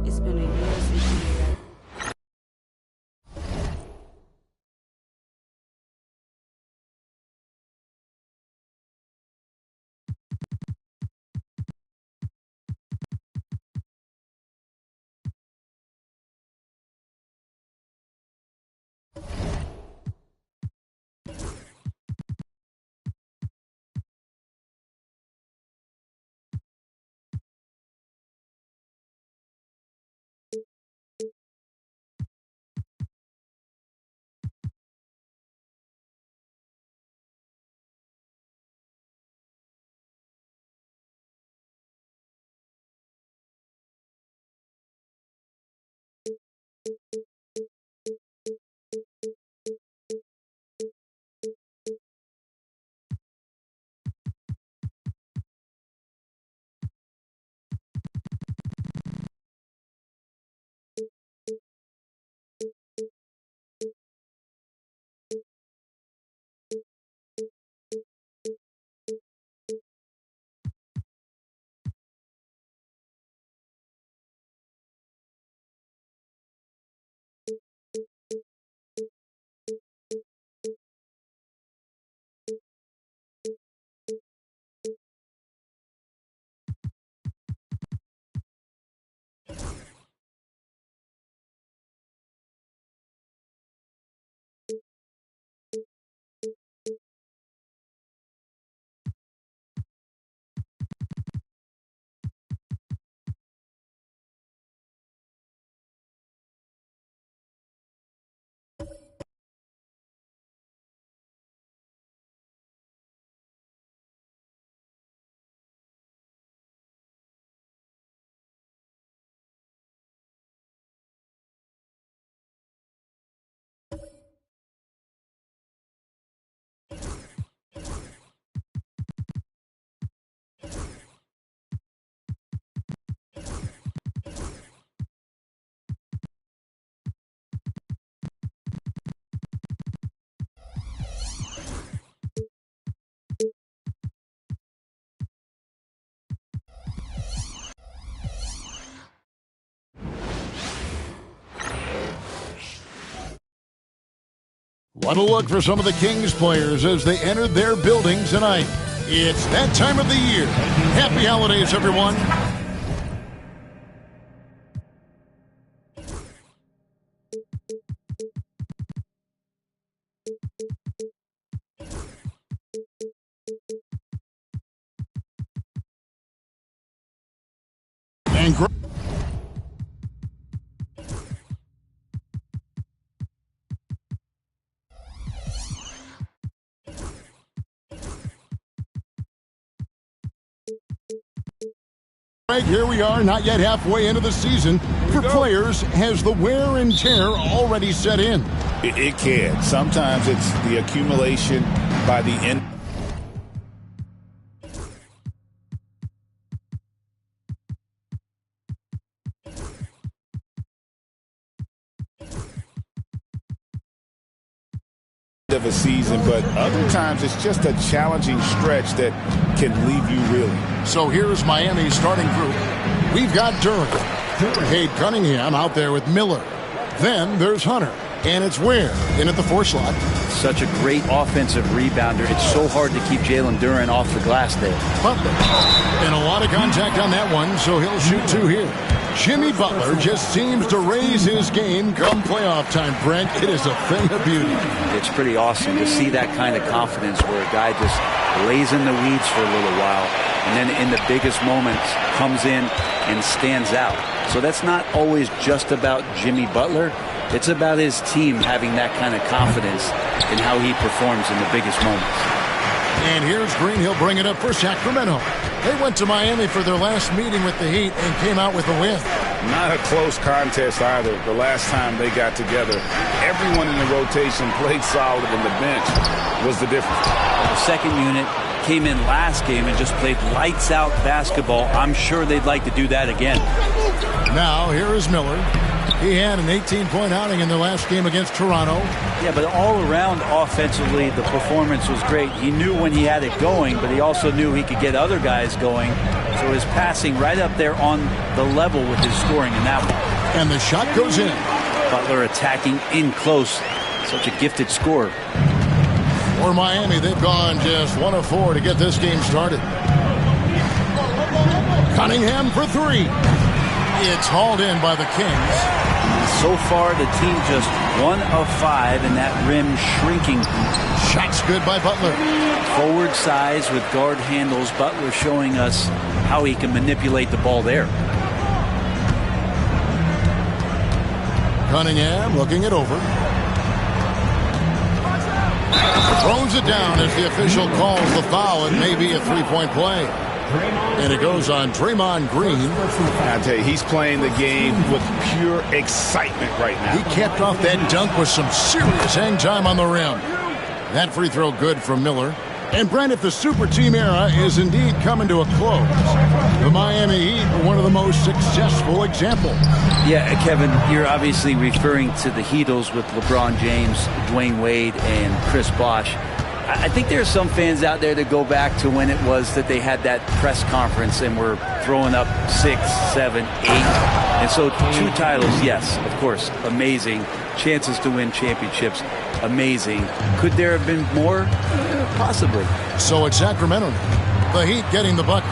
It's been a year since you did that. What a look for some of the Kings players as they entered their building tonight. It's that time of the year. Happy holidays, everyone. And here we are, not yet halfway into the season. For players, has the wear and tear already set in? It can. Sometimes it's the accumulation by the end of a season, but other times it's just a challenging stretch that can leave you reeling. So here's Miami's starting group. We've got Durant, Cade Cunningham out there with Miller. Then there's Hunter, and it's Ware in at the 4 slot. Such a great offensive rebounder. It's so hard to keep Jalen Durant off the glass there. Butler, and a lot of contact on that one, so he'll shoot 2 here. Jimmy Butler just seems to raise his game come playoff time, Brent. It is a thing of beauty. It's pretty awesome to see that kind of confidence where a guy just lays in the weeds for a little while and then in the biggest moments comes in and stands out. So that's not always just about Jimmy Butler. It's about his team having that kind of confidence in how he performs in the biggest moments. And here's Green. He'll bring it up for Sacramento. They went to Miami for their last meeting with the Heat and came out with a win. Not a close contest either. The last time they got together, everyone in the rotation played solid, and the bench was the difference. The second unit came in last game and just played lights out basketball. I'm sure they'd like to do that again. Now here is Miller. He had an 18-point outing in their last game against Toronto. Yeah, but all around offensively, the performance was great. He knew when he had it going, but he also knew he could get other guys going So his passing right up there on the level with his scoring in that one. And the shot goes in. Butler attacking in close. Such a gifted scorer. For Miami, they've gone just 1 of 4 to get this game started. Cunningham for 3. It's hauled in by the Kings. So far, the team just 1 of 5 in that rim shrinking. Shot's good by Butler. Forward size with guard handles. Butler showing us how he can manipulate the ball there. Cunningham looking it over. Throws it down as the official calls the foul. It may be a three-point play. And it goes on Draymond Green. I tell you, he's playing the game with pure excitement right now. He capped off that dunk with some serious hang time on the rim. That free throw good from Miller. And Brent, if the super team era is indeed coming to a close, the Miami Heat are one of the most successful examples. Yeah, Kevin, you're obviously referring to the Heatles with LeBron James, Dwayne Wade, and Chris Bosh. I think there are some fans out there that go back to when it was that they had that press conference and were throwing up 6, 7, 8. And so 2 titles, yes, of course, amazing. Chances to win championships, amazing. Could there have been more? Possibly. So it's Sacramento. The Heat getting the bucket.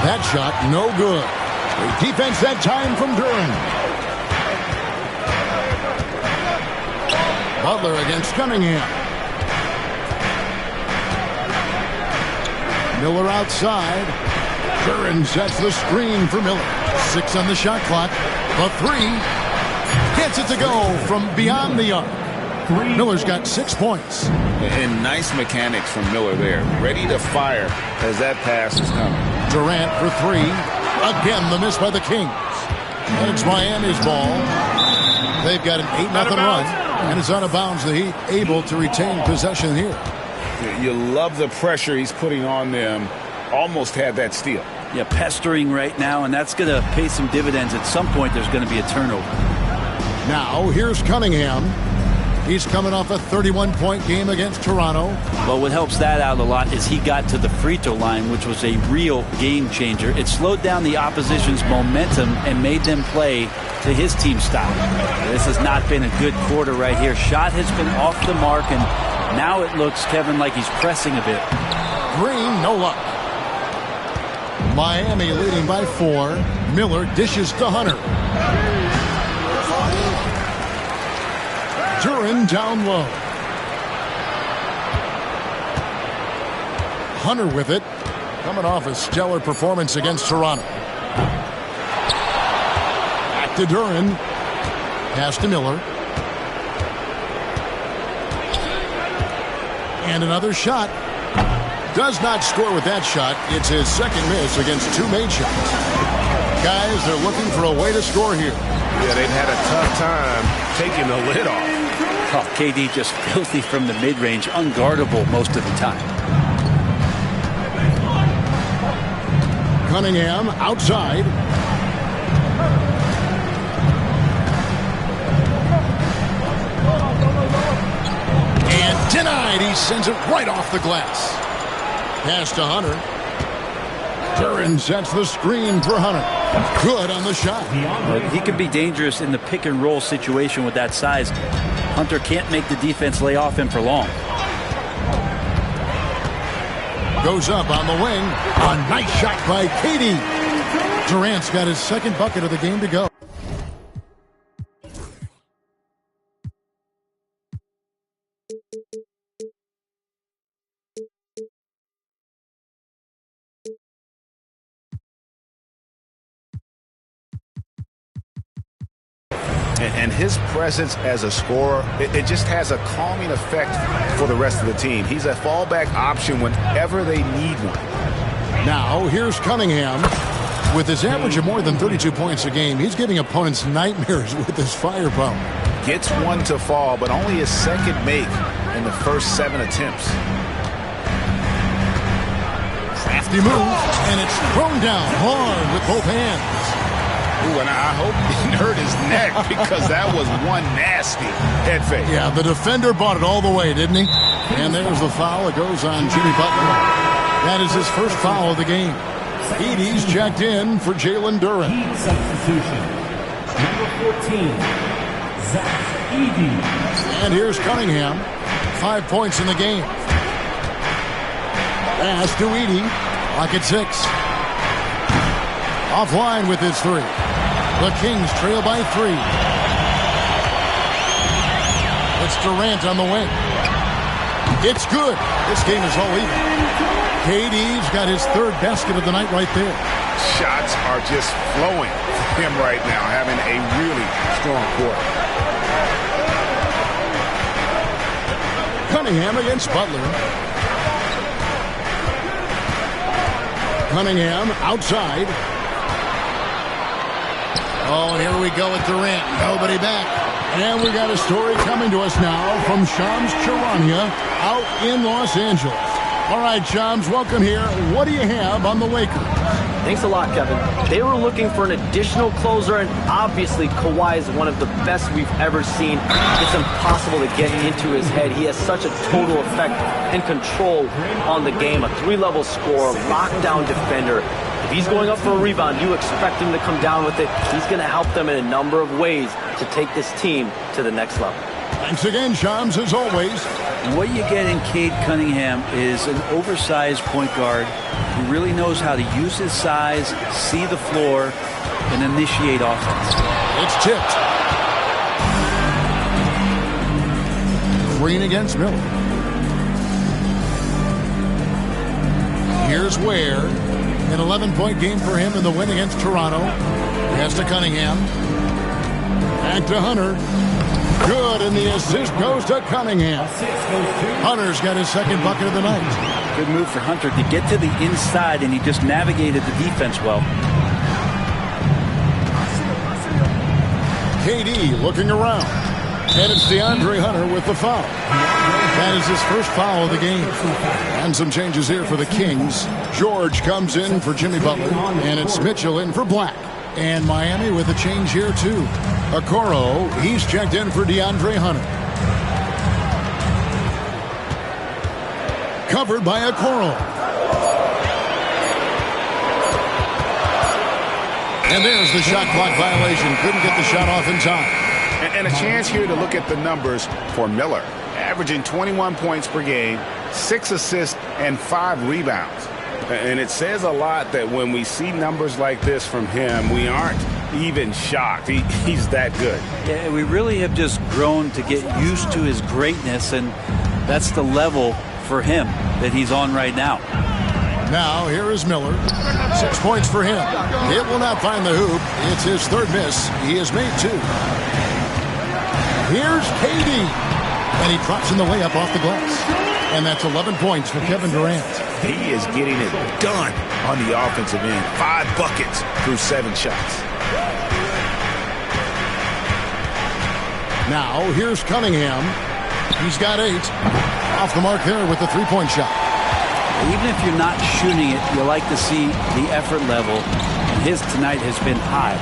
That shot, no good. The defense that time from Duran. Butler against Cunningham. Miller outside. Duran sets the screen for Miller. 6 on the shot clock. The 3. Gets it to go from beyond the arc. Miller's got 6 points. And nice mechanics from Miller there. Ready to fire as that pass is coming. Durant for 3. Again, the miss by the Kings. And it's Miami's ball. They've got an 8-0 run. And it's out of bounds. The Heat able to retain possession here. You love the pressure he's putting on them. Almost had that steal. Yeah, pestering right now, and that's going to pay some dividends. At some point, there's going to be a turnover. Now, here's Cunningham. He's coming off a 31-point game against Toronto. Well, what helps that out a lot is he got to the free throw line, which was a real game changer. It slowed down the opposition's momentum and made them play to his team style. This has not been a good quarter right here. Shot has been off the mark, and now it looks, Kevin, like he's pressing a bit. Green, no luck. Miami leading by 4. Miller dishes to Hunter. Duran down low. Hunter with it. Coming off a stellar performance against Toronto. Back to Duran. Pass to Miller. And another shot. Does not score with that shot. It's his second miss against 2 made shots. Guys, they're looking for a way to score here. Yeah, they've had a tough time taking the lid off. Oh, KD just filthy from the mid-range, unguardable most of the time. Cunningham outside. And denied. He sends it right off the glass. Pass to Hunter. Duran sets the screen for Hunter. Good on the shot. He can be dangerous in the pick-and-roll situation with that size. Hunter can't make the defense lay off him for long. Goes up on the wing. A nice shot by KD. Durant's got his second bucket of the game to go. And his presence as a scorer, it just has a calming effect for the rest of the team. He's a fallback option whenever they need one. Now, here's Cunningham. With his average of more than 32 points a game, he's giving opponents nightmares with his firepower. Gets one to fall, but only his second make in the first 7 attempts. Crafty move, and it's thrown down hard with both hands. Ooh, and I hope he didn't hurt his neck because that was one nasty head fake. Yeah, the defender bought it all the way, didn't he? And there's the foul. It goes on Jimmy Butler. That is his first foul of the game. Edey's checked in for Jalen Duren. Heat substitution. Number 14, Zach Edey. And here's Cunningham. 5 points in the game. Pass to Edey. Lock at 6. Offline with his 3. The Kings trail by 3. It's Durant on the wing. It's good. This game is all even. KD's got his 3rd basket of the night right there. Shots are just flowing for him right now, having a really strong quarter. Cunningham against Butler. Cunningham outside. Oh, and here we go with Durant. Nobody back. And we got a story coming to us now from Shams Charania out in Los Angeles. All right, Shams, welcome here. What do you have on the Lakers? Thanks a lot, Kevin. They were looking for an additional closer, and obviously Kawhi is one of the best we've ever seen. It's impossible to get into his head. He has such a total effect and control on the game. A 3-level scorer, lockdown defender. If he's going up for a rebound, you expect him to come down with it. He's going to help them in a number of ways to take this team to the next level. Thanks again, Shams, as always. What you get in Cade Cunningham is an oversized point guard who really knows how to use his size, see the floor, and initiate offense. It's tipped. Green against Miller. Here's Ware. An 11-point game for him in the win against Toronto. Pass to Cunningham. Back to Hunter. Good, and the assist goes to Cunningham. Hunter's got his 2nd bucket of the night. Good move for Hunter to get to the inside, and he just navigated the defense well. KD looking around. And it's DeAndre Hunter with the foul. That is his first foul of the game. And some changes here for the Kings. George comes in for Jimmy Butler. And it's Mitchell in for Black. And Miami with a change here, too. Okoro, he's checked in for DeAndre Hunter. Covered by Okoro. And there's the shot clock violation. Couldn't get the shot off in time. And a chance here to look at the numbers for Miller. Averaging 21 points per game, 6 assists, and 5 rebounds. And it says a lot that when we see numbers like this from him, we aren't even shocked. He's that good. Yeah, we really have just grown to get used to his greatness, and that's the level for him that he's on right now. Now, here is Miller. 6 points for him. It will not find the hoop. It's his 3rd miss. He has made 2. Here's KD. And he drops in the layup off the glass. And that's 11 points for Kevin Durant. He is getting it done on the offensive end. 5 buckets through 7 shots. Now, here's Cunningham. He's got 8. Off the mark there with the 3-point shot. Even if you're not shooting it, you like to see the effort level. And his tonight has been high.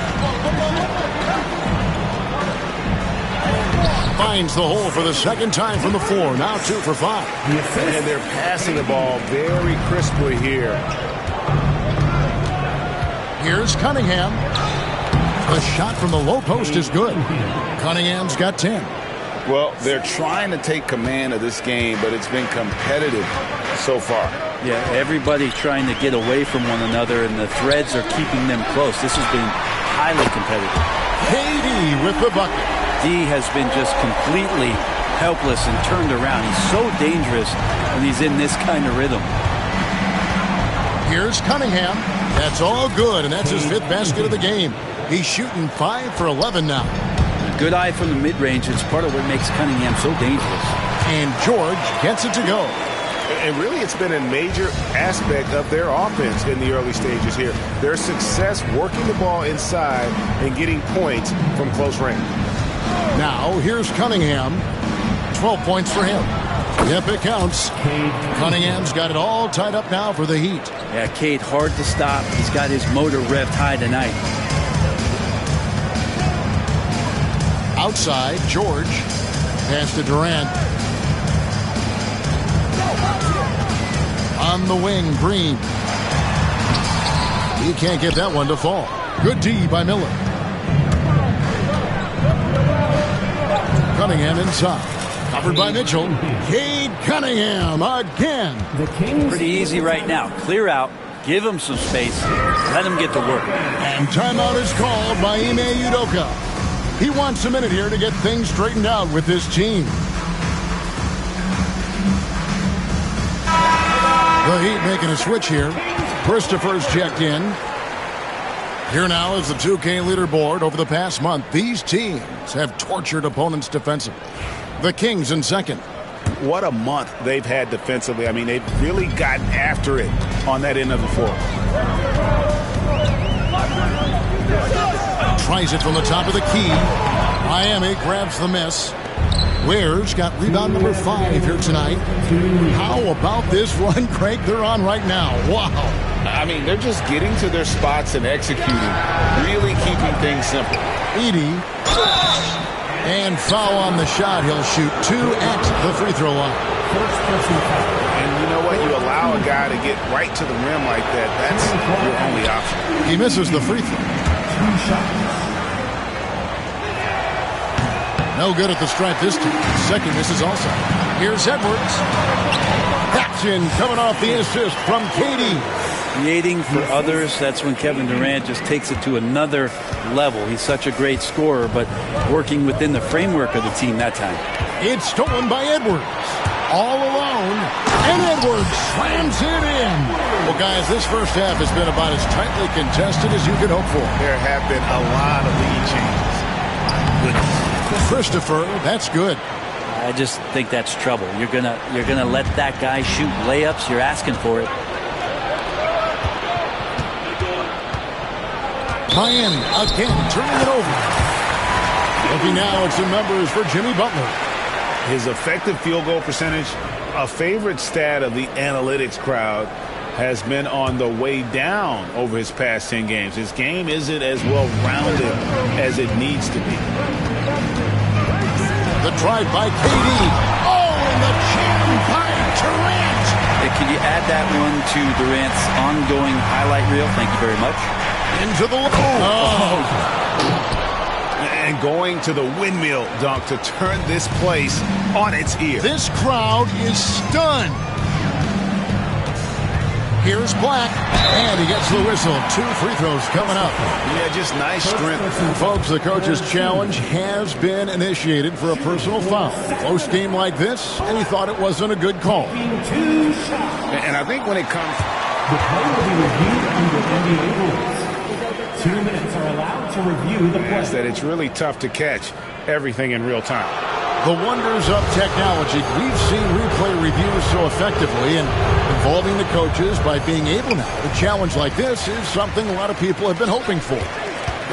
Finds the hole for the 2nd time from the floor. Now 2 for 5. And they're passing the ball very crisply here. Here's Cunningham. The shot from the low post is good. Cunningham's got 10. Well, they're trying to take command of this game, but it's been competitive so far. Yeah, everybody trying to get away from one another, and the threads are keeping them close. This has been highly competitive. KD with the bucket. D has been just completely helpless and turned around. He's so dangerous when he's in this kind of rhythm. Here's Cunningham. That's all good, and that's his 5th basket of the game. He's shooting 5 for 11 now. A good eye from the mid-range. It's part of what makes Cunningham so dangerous. And George gets it to go. And really, it's been a major aspect of their offense in the early stages here. Their success working the ball inside and getting points from close range. Now, here's Cunningham. 12 points for him. Yep, it counts. Cunningham's got it all tied up now for the Heat. Yeah, Cade, hard to stop. He's got his motor revved high tonight. Outside, George. Pass to Durant. On the wing, Green. He can't get that one to fall. Good D by Miller. Cunningham inside. Covered by Mitchell. Cade Cunningham again. Pretty easy right now. Clear out. Give him some space. Let him get to work. And timeout is called by Ime Udoka. He wants a minute here to get things straightened out with this team. The Heat making a switch here. Christopher's checked in. Here now is the 2K leaderboard. Over the past month, these teams have tortured opponents defensively. The Kings in second. What a month they've had defensively. I mean, they've really gotten after it on that end of the floor. Tries it from the top of the key. Miami grabs the miss. Ware's got rebound number 5 here tonight. How about this run, Craig, they're on right now? Wow. I mean, they're just getting to their spots and executing, really keeping things simple. Edey. And foul on the shot. He'll shoot 2 at the free throw line. And you know what? You allow a guy to get right to the rim like that. That's your only option. He misses the free throw. No good at the stripe this time. Second misses also. Here's Edwards. Action coming off the assist from KD. Creating for others, that's when Kevin Durant just takes it to another level. He's such a great scorer, but working within the framework of the team that time. It's stolen by Edwards. All alone. And Edwards slams it in. Well, guys, this first half has been about as tightly contested as you could hope for. There have been a lot of lead changes. Goodness. Christopher, that's good. I just think that's trouble. You're gonna let that guy shoot layups. You're asking for it. Miami again turning it over. Looking now at some numbers for Jimmy Butler. His effective field goal percentage, a favorite stat of the analytics crowd, has been on the way down over his past 10 games. His game isn't as well-rounded as it needs to be. The drive by KD. Oh, and the jam by Durant. Hey, can you add that one to Durant's ongoing highlight reel? Thank you very much. Into the oh. And going to the windmill dunk to turn this place on its ear. This crowd is stunned. Here's Black, and he gets the whistle. 2 free throws coming up. Yeah, just nice strength. Folks, the coach's challenge has been initiated for a personal foul. Close game like this, and he thought it wasn't a good call. And I think when it comes... The play will be reviewed under NBA rules. 2 minutes are allowed to review the play. That it's really tough to catch everything in real time. The wonders of technology. We've seen replay reviews so effectively, and involving the coaches by being able now to challenge like this is something a lot of people have been hoping for.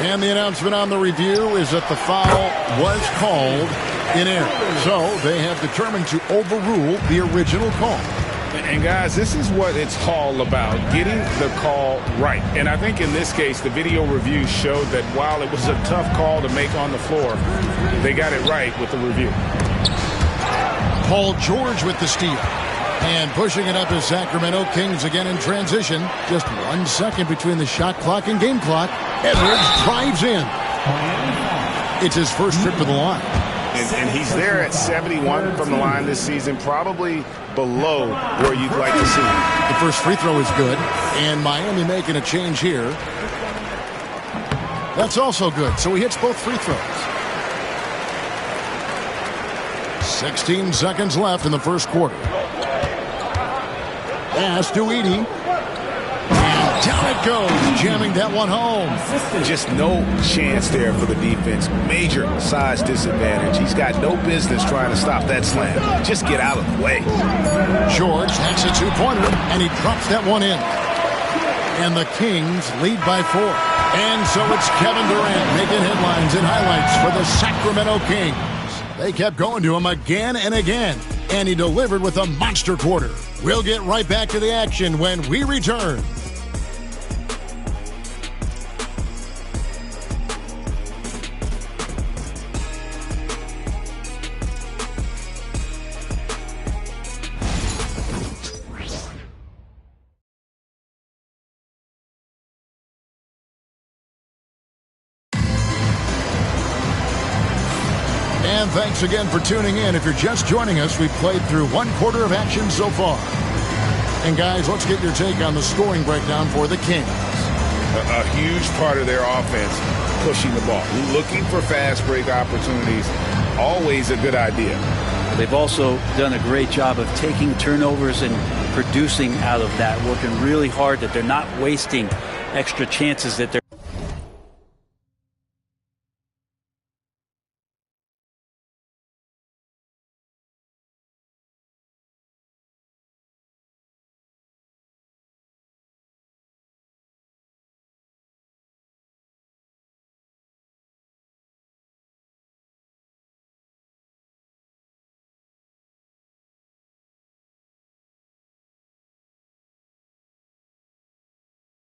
And the announcement on the review is that the foul was called in error. So they have determined to overrule the original call. And guys, this is what it's all about, getting the call right. And I think in this case, the video review showed that while it was a tough call to make on the floor, they got it right with the review. Paul George with the steal. And pushing it up is Sacramento Kings again in transition. Just 1 second between the shot clock and game clock. Edwards drives in. It's his first trip to the line. And he's there at 71 from the line this season, probably below where you'd like to see him. The first free throw is good, and Miami making a change here. That's also good, so he hits both free throws. 16 seconds left in the first quarter. Pass to Edey. And down it goes, jamming that one home. Just no chance there for the defense. Major size disadvantage. He's got no business trying to stop that slam. Just get out of the way. George takes a 2-pointer, and he drops that one in. And the Kings lead by 4. And so it's Kevin Durant making headlines and highlights for the Sacramento Kings. They kept going to him again and again, and he delivered with a monster quarter. We'll get right back to the action when we return. And thanks again for tuning in. If you're just joining us, we've played through 1/4 of action so far. And guys, let's get your take on the scoring breakdown for the Kings. A huge part of their offense, pushing the ball, looking for fast break opportunities, always a good idea. They've also done a great job of taking turnovers and producing out of that, working really hard that they're not wasting extra chances that they're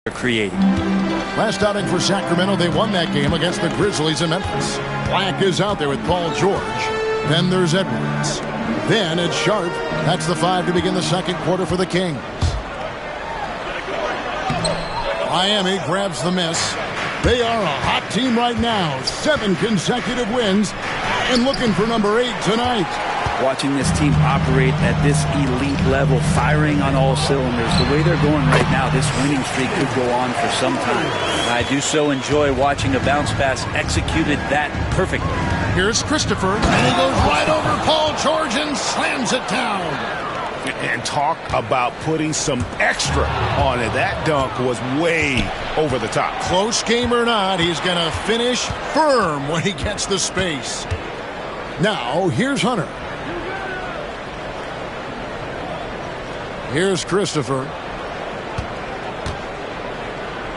creating. Last outing for Sacramento, they won that game against the Grizzlies in Memphis. Black is out there with Paul George. Then there's Edwards. Then it's Sharp. That's the 5 to begin the second quarter for the Kings. Miami grabs the miss. They are a hot team right now. 7 consecutive wins and looking for number 8 tonight. Watching this team operate at this elite level, firing on all cylinders, the way they're going right now, this winning streak could go on for some time. I do so enjoy watching a bounce pass executed that perfectly. Here's Christopher, and he goes right over Paul George and slams it down. And talk about putting some extra on it. That dunk was way over the top. Close game or not, he's going to finish firm when he gets the space. Now, here's Hunter. Here's Christopher.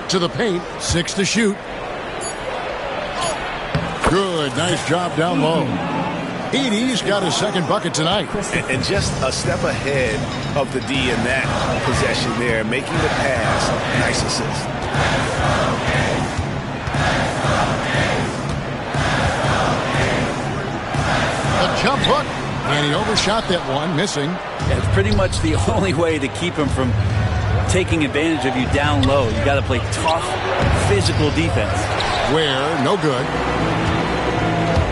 To the paint. 6 to shoot. Good. Nice job down low. Edey's got his second bucket tonight. And just a step ahead of the D in that possession there, making the pass. Nice assist. A jump hook. And he overshot that one, missing. It's pretty much the only way to keep him from taking advantage of you down low. You got to play tough, physical defense. Where, no good.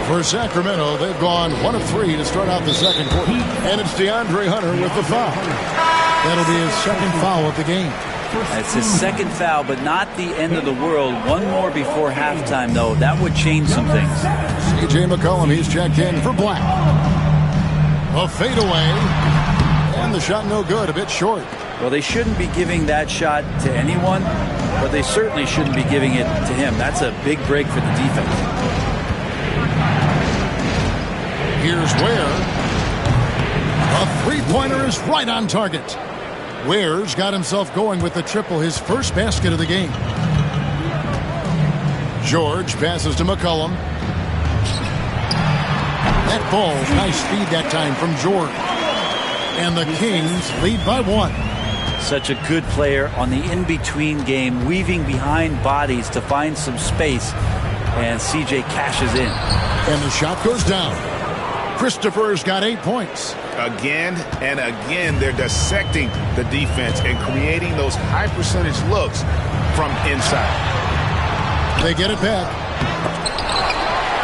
For Sacramento, they've gone 1 of 3 to start out the second quarter. And it's DeAndre Hunter with the foul. That'll be his second foul of the game. It's his second foul, but not the end of the world. One more before halftime, though. That would change some things. C.J. McCollum, he's checked in for Black. A fadeaway. And the shot no good, a bit short. Well, they shouldn't be giving that shot to anyone, but they certainly shouldn't be giving it to him. That's a big break for the defense. Here's Ware. A three-pointer is right on target. Ware's got himself going with the triple, his first basket of the game. George passes to McCollum. That ball, nice speed that time from George. And the Kings lead by 1. Such a good player on the in-between game, weaving behind bodies to find some space. And CJ cashes in. And the shot goes down. Christopher's got 8 points. Again and again, they're dissecting the defense and creating those high-percentage looks from inside. They get it back.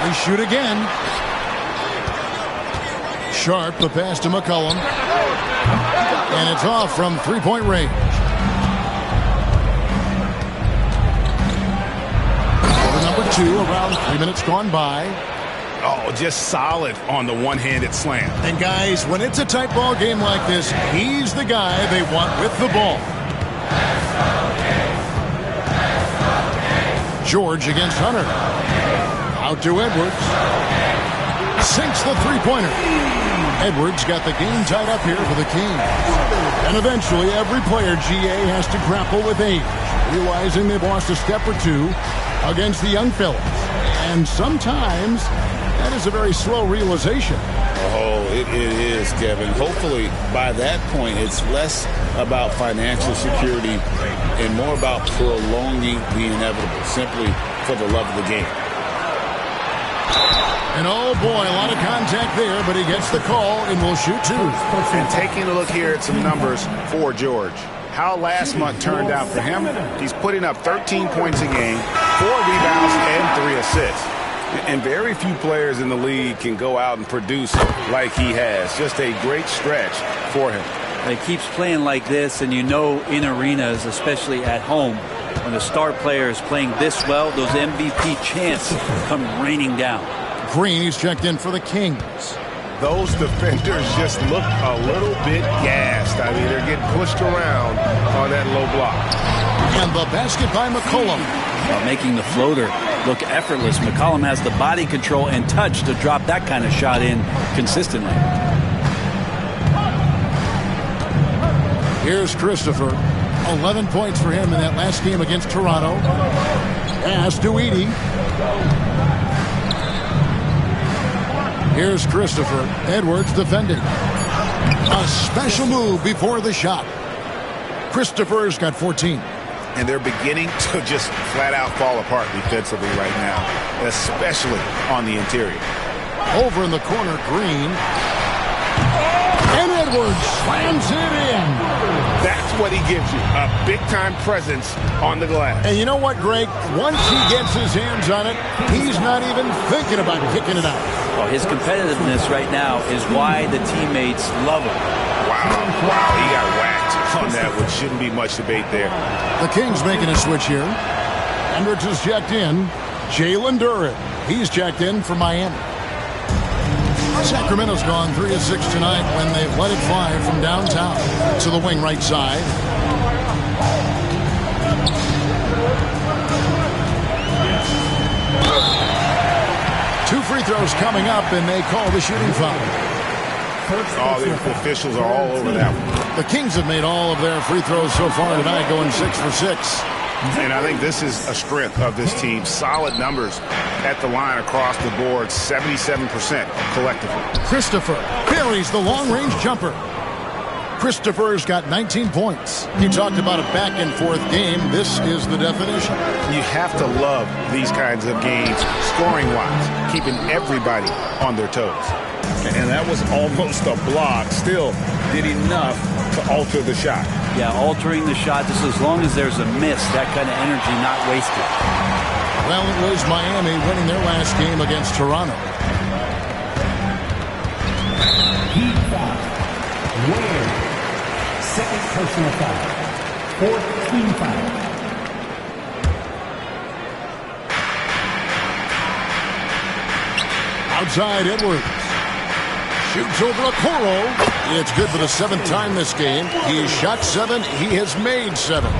They shoot again. Sharp, the pass to McCollum. And it's off from three-point range. Quarter number 2, around 3 minutes gone by. Oh, just solid on the one-handed slam. And guys, when it's a tight ball game like this, he's the guy they want with the ball. George against Hunter. Out to Edwards. Sinks the three-pointer. Edwards got the game tied up here for the Kings. And eventually, every player, GA, has to grapple with age, realizing they've lost a step or two against the young fellas. And sometimes that is a very slow realization. Oh, it is, Kevin. Hopefully, by that point, it's less about financial security and more about prolonging the inevitable, simply for the love of the game. And oh boy, a lot of contact there, but he gets the call and will shoot 2. And taking a look here at some numbers for George. How last month turned out for him, he's putting up 13 points a game, 4 rebounds, and 3 assists. And very few players in the league can go out and produce like he has. Just a great stretch for him. He keeps playing like this, and you know in arenas, especially at home, when the star player is playing this well, those MVP chants come raining down. Green, he's checked in for the Kings. Those defenders just look a little bit gassed. I mean, they're getting pushed around on that low block. And the basket by McCollum. Making the floater look effortless. McCollum has the body control and touch to drop that kind of shot in consistently. Here's Christopher. 11 points for him in that last game against Toronto. Pass to Edey. Here's Christopher. Edwards defending. A special move before the shot. Christopher's got 14. And they're beginning to just flat out fall apart defensively right now, especially on the interior. Over in the corner, Green. And Edwards slams it in. That's what he gives you, a big-time presence on the glass. And you know what, Greg? Once he gets his hands on it, he's not even thinking about kicking it out. Well, his competitiveness right now is why the teammates love him. Wow, he got whacked on that, which shouldn't be much debate there. The Kings making a switch here. Hendricks is checked in. Jalen Duren, he's checked in for Miami. Sacramento's gone 3 of 6 tonight when they've let it fly from downtown to the wing right side. Two free throws coming up, and they call the shooting foul. All the officials are all over that one. The Kings have made all of their free throws so far tonight, going 6 for 6. And I think this is a strength of this team. Solid numbers at the line across the board, 77% collectively. Christopher buries the long-range jumper. Christopher's got 19 points. He talked about a back-and-forth game. This is the definition. You have to love these kinds of games, scoring-wise, keeping everybody on their toes. And that was almost a block. Still did enough to alter the shot. Yeah, altering the shot, just as long as there's a miss, that kind of energy not wasted. Well, it was Miami winning their last game against Toronto. Heat foul. Ware. Second personal foul. Fourth team foul. Outside Edwards. Shoots over Okoro. It's good for the 7th time this game. He's shot 7. He has made 7.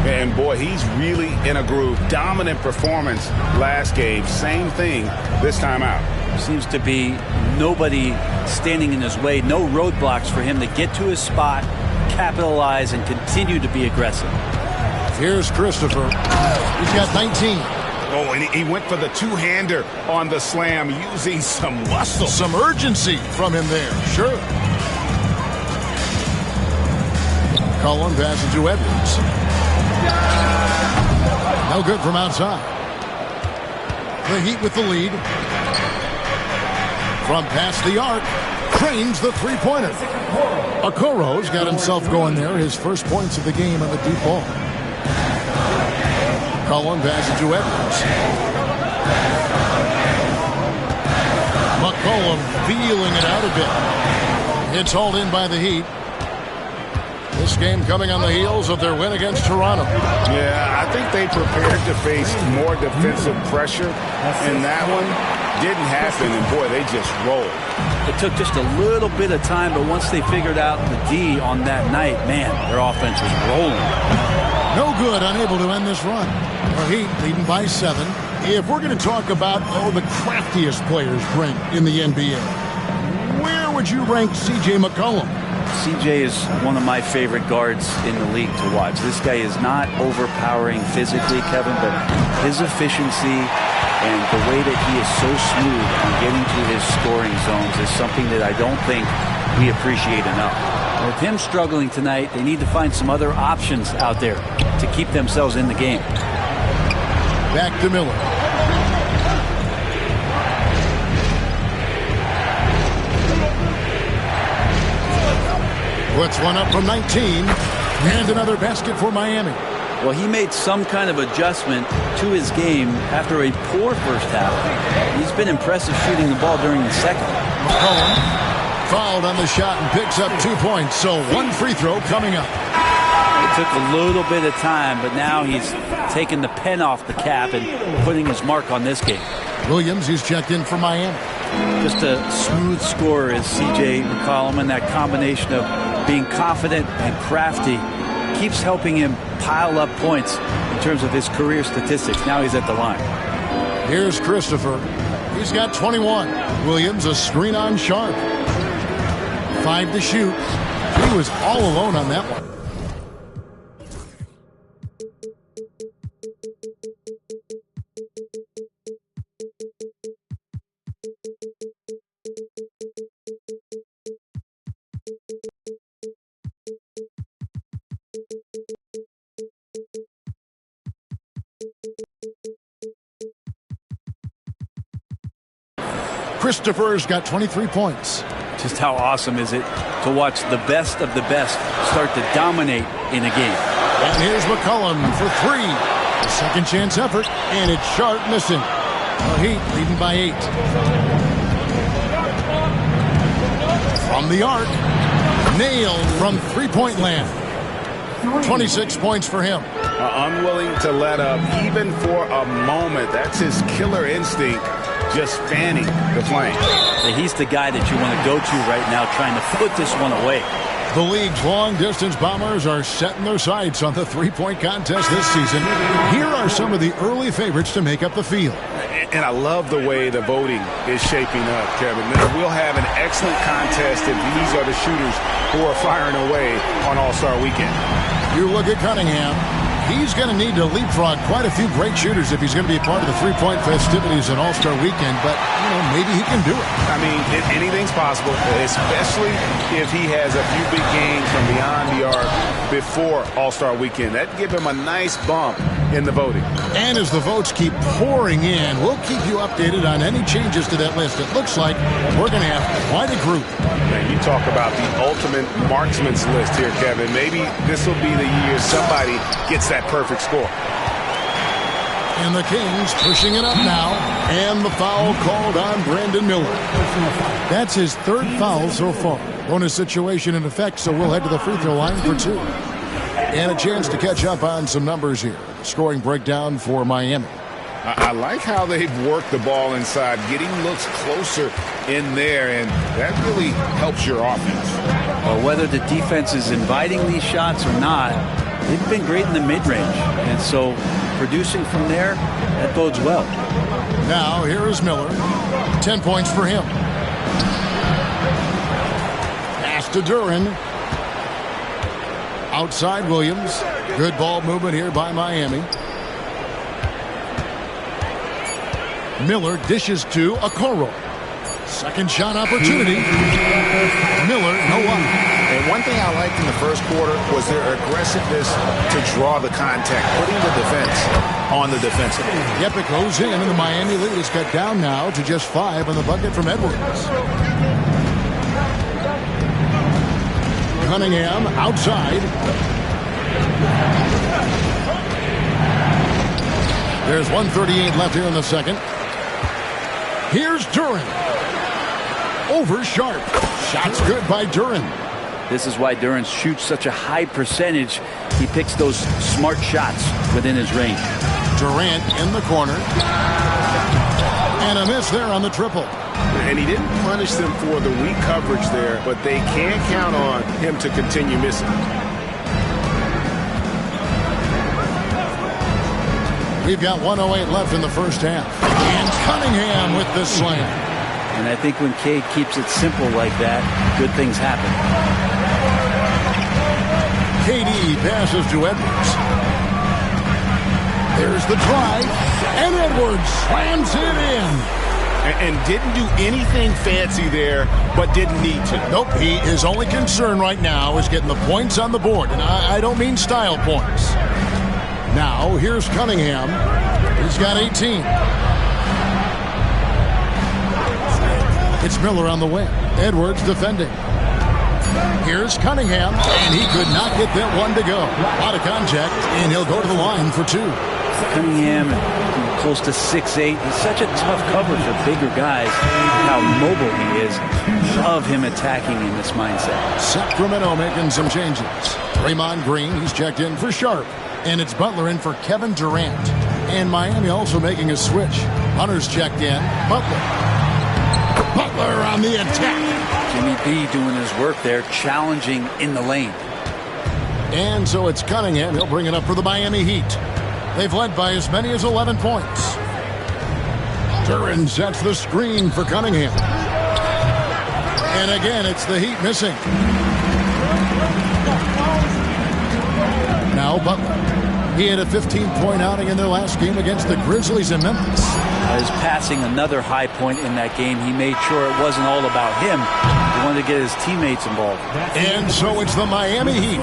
And boy, he's really in a groove. Dominant performance last game. Same thing this time out. Seems to be nobody standing in his way. No roadblocks for him to get to his spot, capitalize, and continue to be aggressive. Here's Christopher. He's got 19. Oh, and he went for the two-hander on the slam, using some muscle. Some urgency from him there. Sure. Cullen passes to Edwards. No good from outside. The Heat with the lead. From past the arc, cranes the three-pointer. Okoro's got himself going there. His first points of the game on the deep ball. Cullen passes to Edwards. McCollum feeling it out a bit. It's hauled in by the Heat. This game coming on the heels of their win against Toronto. Yeah, I think they prepared to face more defensive pressure, and that one didn't happen, and boy, they just rolled. It took just a little bit of time, but once they figured out the D on that night, man, their offense was rolling. No good, unable to end this run. The Heat leading by 7. If we're going to talk about the craftiest players, Brent, in the NBA, where would you rank C.J. McCollum? CJ is one of my favorite guards in the league to watch. This guy is not overpowering physically, Kevin, but his efficiency and the way that he is so smooth on getting to his scoring zones is something that I don't think we appreciate enough. With him struggling tonight, they need to find some other options out there to keep themselves in the game. Back to Miller. Puts one up from 19. And another basket for Miami. Well, he made some kind of adjustment to his game after a poor first half. He's been impressive shooting the ball during the second. McCollum fouled on the shot and picks up 2 points, so one free throw coming up. It took a little bit of time, but now he's taking the pen off the cap and putting his mark on this game. Williams, he's checked in for Miami. Just a smooth scorer is C.J. McCollum, and that combination of being confident and crafty keeps helping him pile up points in terms of his career statistics. Now he's at the line. Here's Christopher. He's got 21. Williams, a screen on Sharp. 5 to shoot. He was all alone on that one. Christopher's got 23 points. Just how awesome is it to watch the best of the best start to dominate in a game. And here's McCollum for 3. A second chance effort, and it's Sharp missing. The Heat leading by 8. From the arc, nailed from three-point land. 26 points for him. Unwilling to let up even for a moment. That's his killer instinct, just fanning the flame. He's the guy that you want to go to right now, trying to put this one away. The league's long-distance bombers are setting their sights on the three-point contest this season. Here are some of the early favorites to make up the field. And I love the way the voting is shaping up, Kevin. We'll have an excellent contest if these are the shooters who are firing away on All-Star Weekend. You look at Cunningham. He's going to need to leapfrog quite a few great shooters if he's going to be a part of the three-point festivities at All-Star Weekend. But, you know, maybe he can do it. I mean, anything's possible, especially if he has a few big games from beyond the arc before All-Star Weekend. That'd give him a nice bump in the voting. And as the votes keep pouring in, we'll keep you updated on any changes to that list. It looks like we're going to have quite a group. Man, you talk about the ultimate marksman's list here, Kevin. Maybe this will be the year somebody gets that perfect score. And the Kings pushing it up now. And the foul called on Brandon Miller. That's his third foul so far. Bonus situation in effect, so we'll head to the free throw line for 2. And a chance to catch up on some numbers here. Scoring breakdown for Miami. I like how they've worked the ball inside, getting looks closer in there, and that really helps your offense. Well, whether the defense is inviting these shots or not, they've been great in the mid-range. And so producing from there, that bodes well. Now, here is Miller. 10 points for him. Pass to Duran. Outside Williams. Good ball movement here by Miami. Miller dishes to Okoro. Second shot opportunity. Miller, no up. And one thing I liked in the first quarter was their aggressiveness to draw the contact, putting the defense on the defensive. Yep, it goes in, and the Miami lead is cut down now to just 5 on the bucket from Edwards. Cunningham outside. There's 1:38 left here in the second. Here's Duran. Over Sharp. Shots good by Duran. This is why Duran shoots such a high percentage. He picks those smart shots within his range. Durant in the corner. And a miss there on the triple. And he didn't punish them for the weak coverage there, but they can count on him to continue missing. We've got 1:08 left in the first half. And Cunningham with the slam. And I think when Cade keeps it simple like that, good things happen. KD passes to Edwards. There's the drive. And Edwards slams it in. And didn't do anything fancy there, but didn't need to. Nope, his only concern right now is getting the points on the board. And I don't mean style points. Now, here's Cunningham. He's got 18. It's Miller on the wing. Edwards defending. Here's Cunningham, and he could not get that one to go. Out of contact, and he'll go to the line for 2. Cunningham, close to 6'8". He's such a tough cover for bigger guys. How mobile he is. Love him attacking in this mindset. Sacramento making some changes. Draymond Green, he's checked in for Sharp. And it's Butler in for Kevin Durant. And Miami also making a switch. Hunter's checked in. Butler. Butler on the attack. Jimmy B doing his work there, challenging in the lane. And so it's Cunningham. He'll bring it up for the Miami Heat. They've led by as many as 11 points. Duran sets the screen for Cunningham. And again, it's the Heat missing. Now Butler. He had a 15-point outing in their last game against the Grizzlies in Memphis. His passing another high point in that game. He made sure it wasn't all about him. He wanted to get his teammates involved. And so it's the Miami Heat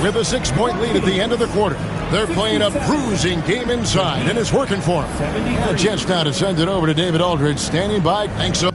with a 6-point lead at the end of the quarter. They're playing a bruising game inside, and it's working for them. A chance now to send it over to David Aldridge, standing by. Thanks so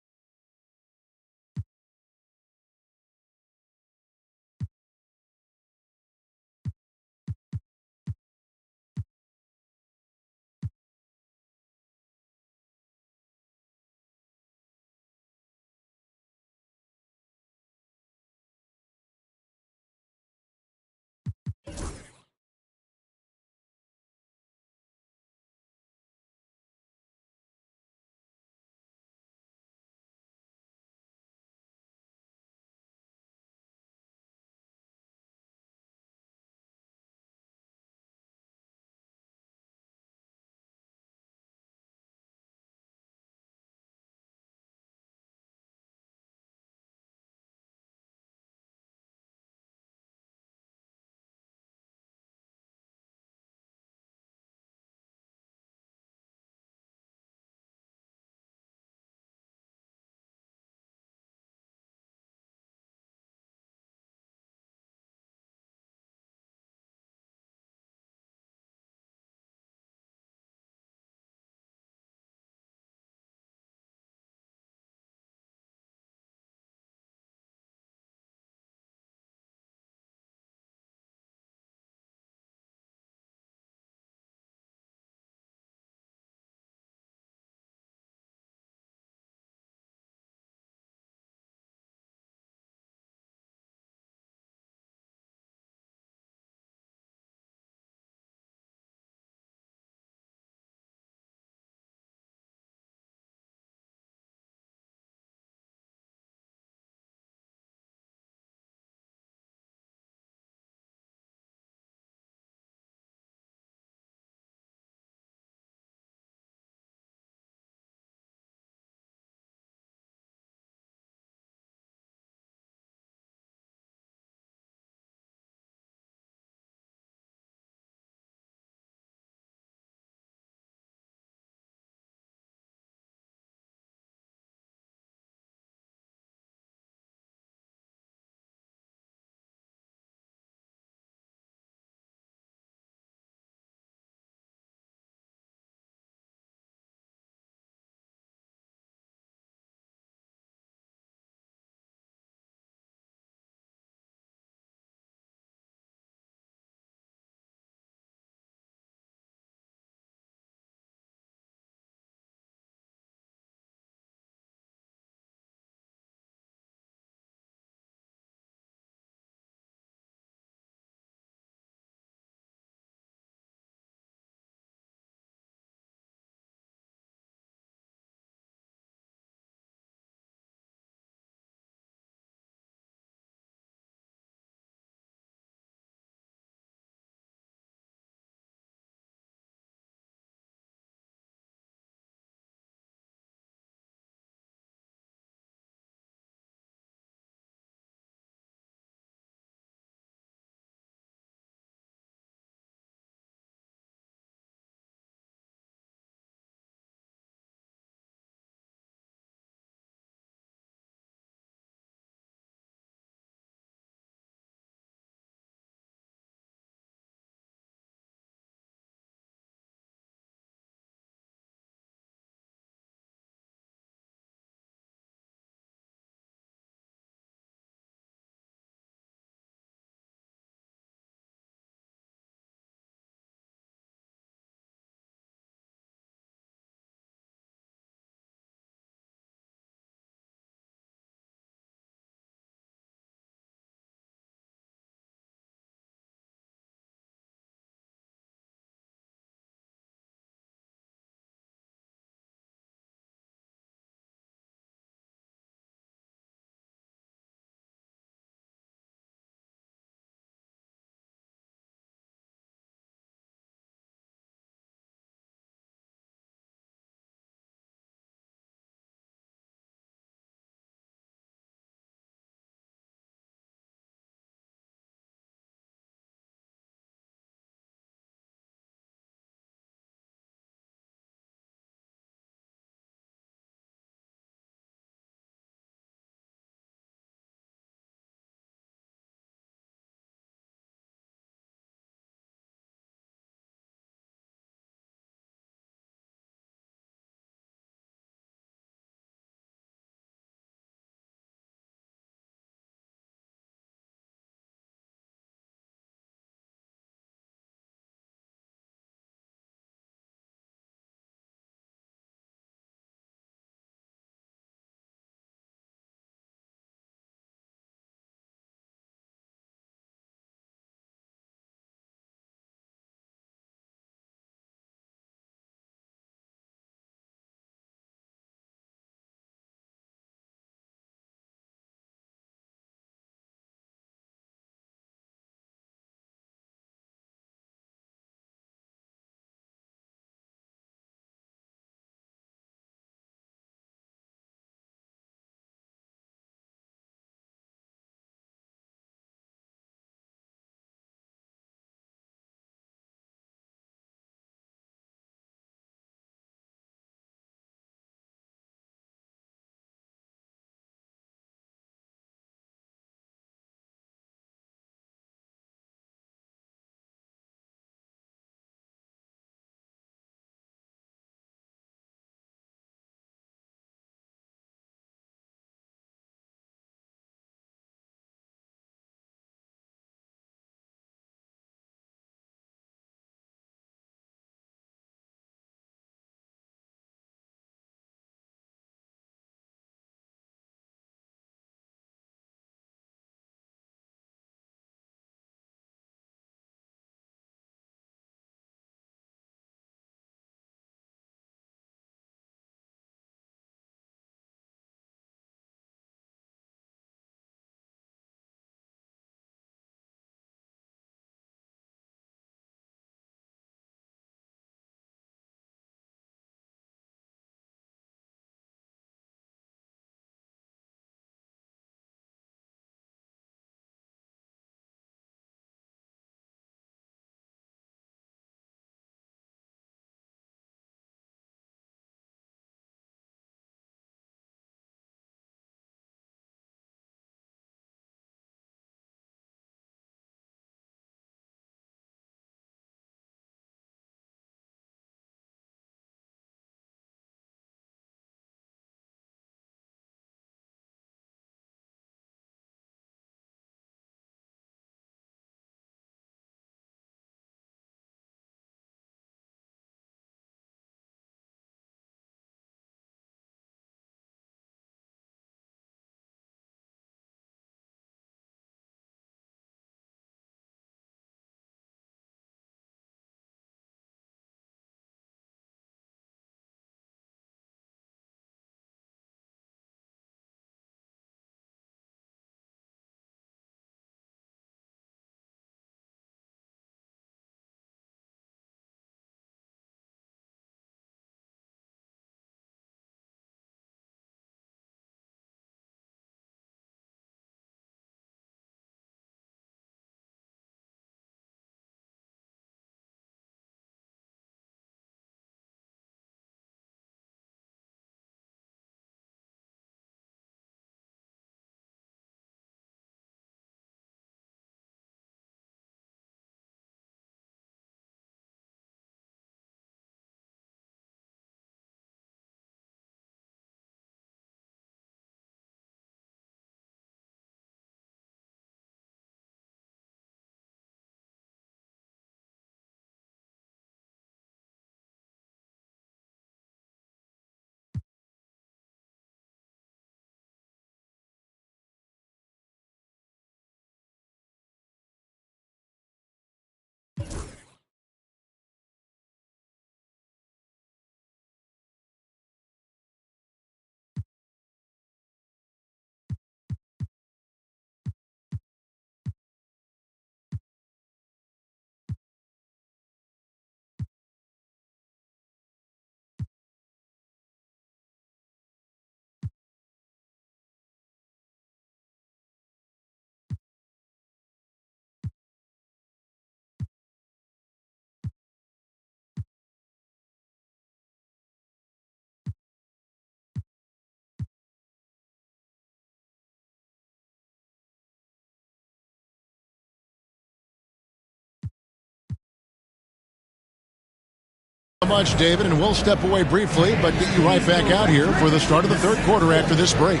much, David, and we'll step away briefly, but get you right back out here for the start of the third quarter after this break.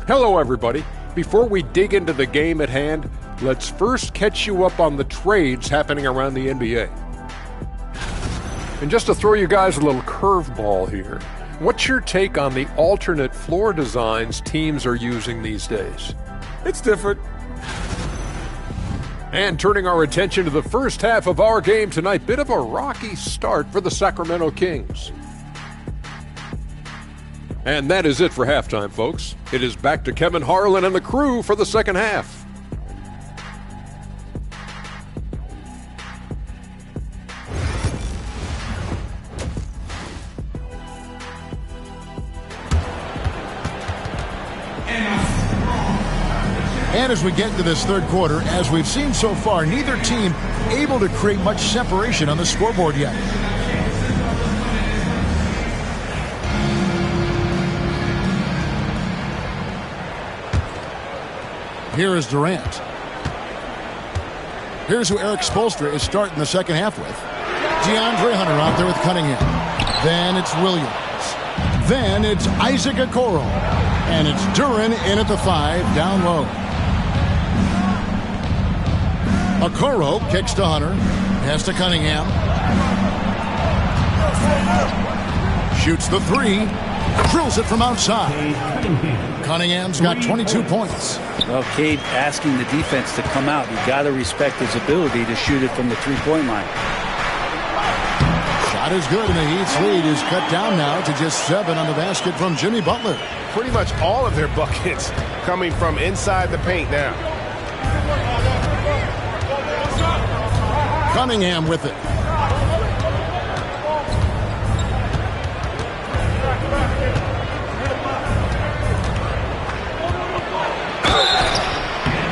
Hello, everybody. Before we dig into the game at hand, let's first catch you up on the trades happening around the NBA. And just to throw you guys a little curveball here, what's your take on the alternate floor designs teams are using these days? It's different. And turning our attention to the first half of our game tonight, bit of a rocky start for the Sacramento Kings. And that is it for halftime, folks. It is back to Kevin Harlan and the crew for the second half. And as we get into this third quarter, as we've seen so far, neither team able to create much separation on the scoreboard yet. Here is Durant. Here's who Eric Spoelstra is starting the second half with. DeAndre Hunter out there with Cunningham. Then it's Williams. Then it's Isaac Okoro. And it's Duren in at the 5, down low. Okoro kicks to Hunter. Pass to Cunningham. Shoots the 3. Drills it from outside. Cunningham's got 22 points. Well, Cade asking the defense to come out. You got to respect his ability to shoot it from the three-point line. Shot is good, and the Heat's lead is cut down now to just 7 on the basket from Jimmy Butler. Pretty much all of their buckets coming from inside the paint now. Cunningham with it.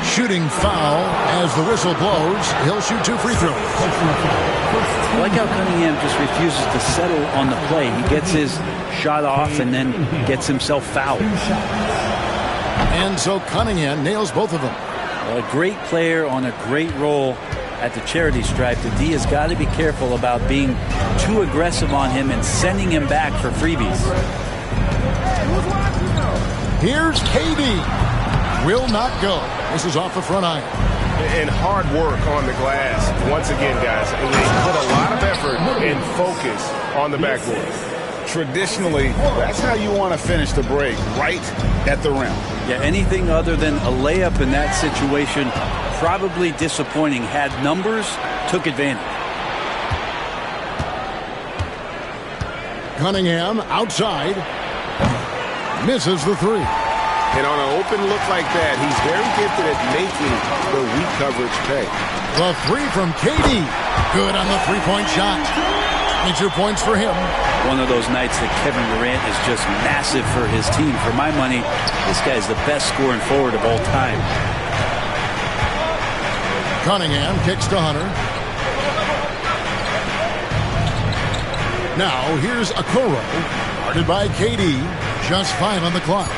Shooting foul as the whistle blows. He'll shoot 2 free throws. I like how Cunningham just refuses to settle on the play. He gets his shot off and then gets himself fouled. And so Cunningham nails both of them. A great player on a great role at the charity stripe. The D has got to be careful about being too aggressive on him and sending him back for freebies. Here's KD. Will not go. This is off the front iron. And hard work on the glass. Once again, guys, and they put a lot of effort and focus on the backboard. Traditionally, that's how you want to finish the break, right at the rim. Yeah, anything other than a layup in that situation, probably disappointing. Had numbers, took advantage. Cunningham outside. Misses the 3. And on an open look like that, he's very gifted at making the weak coverage pay. The 3 from KD. Good on the 3-point shot. 22 points for him. One of those nights that Kevin Durant is just massive for his team. For my money, this guy's the best scoring forward of all time. Cunningham kicks to Hunter. Now here's Okoro. Guarded by KD. Just 5 on the clock.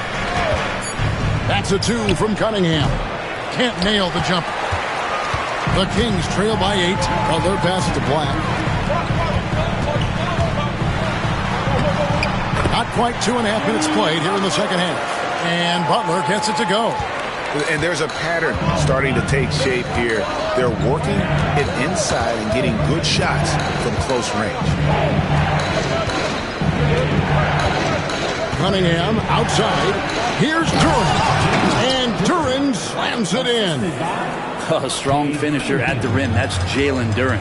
That's a 2 from Cunningham. Can't nail the jumper. The Kings trail by 8. Butler passes to Black. Not quite 2.5 minutes played here in the second half. And Butler gets it to go. And there's a pattern starting to take shape here. They're working it inside and getting good shots from close range. Cunningham outside. Here's Duren. And Duren slams it in. A strong finisher at the rim. That's Jalen Duren.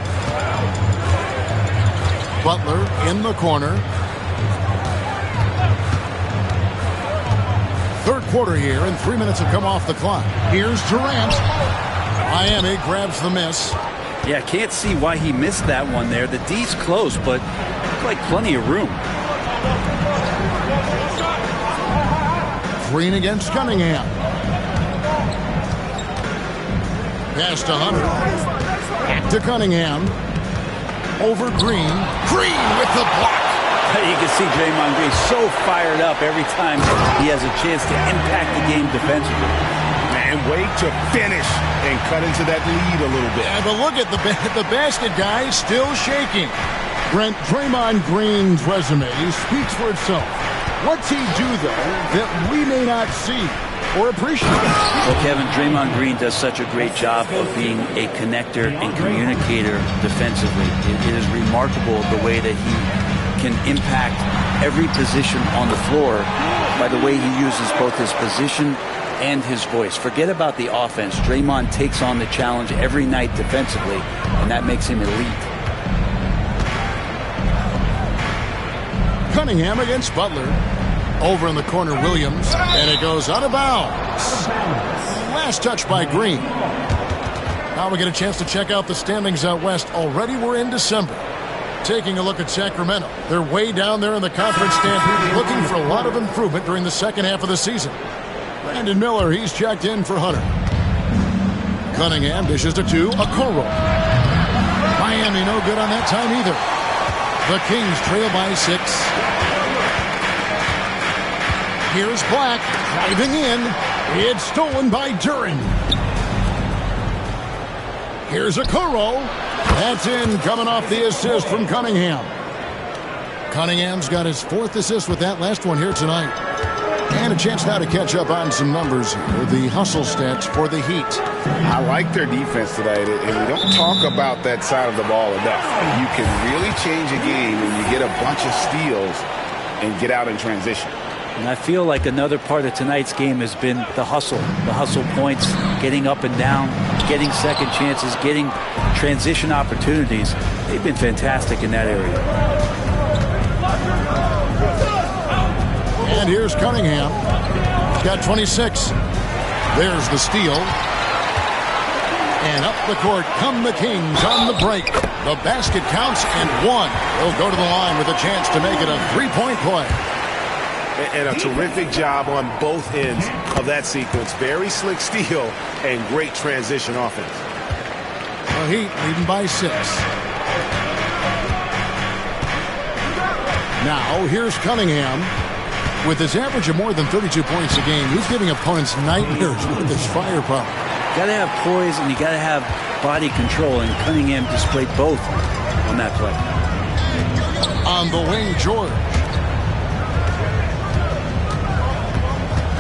Butler in the corner. Third quarter here, and 3 minutes have come off the clock. Here's Durant. Miami grabs the miss. Yeah, can't see why he missed that one there. The D's close, but like plenty of room. Green against Cunningham. Pass to Hunter. Back to Cunningham. Over Green. Green with the block. You can see Draymond Green so fired up every time he has a chance to impact the game defensively. And wait to finish and cut into that lead a little bit. Yeah, but look at the basket guy still shaking. Brent, Draymond Green's resume speaks for itself. What's he do, though, that we may not see or appreciate? Well, Kevin, Draymond Green does such a great job of being a connector and communicator defensively. It is remarkable the way that he can impact every position on the floor by the way he uses both his position and his voice. Forget about the offense. Draymond takes on the challenge every night defensively, and that makes him elite. Cunningham against Butler. Over in the corner, Williams, and it goes out of bounds. Last touch by Green. Now we get a chance to check out the standings out west. Already we're in December. Taking a look at Sacramento. They're way down there in the conference standing, looking for a lot of improvement during the second half of the season. Brandon Miller, he's checked in for Hunter. Cunningham dishes to two, Okoro. Miami no good on that time either. The Kings trail by 6. Here's Black driving in. It's stolen by Duren. Here's Okoro. That's in, coming off the assist from Cunningham. Cunningham's got his 4th assist with that last one here tonight. And a chance now to catch up on some numbers here. The hustle stats for the Heat. I like their defense tonight, and we don't talk about that side of the ball enough. You can really change a game when you get a bunch of steals and get out in transition. And I feel like another part of tonight's game has been the hustle points, getting up and down, getting second chances, getting transition opportunities. They've been fantastic in that area. And here's Cunningham. He's got 26. There's the steal. And up the court come the Kings on the break. The basket counts and 1. He'll go to the line with a chance to make it a 3-point play. And a terrific job on both ends of that sequence. Very slick steal and great transition offense. The Heat leading by 6. Now here's Cunningham. With his average of more than 32 points a game, he's giving opponents nightmares with his firepower. You got to have poise and you got to have body control, and Cunningham displayed both on that play. On the wing, George.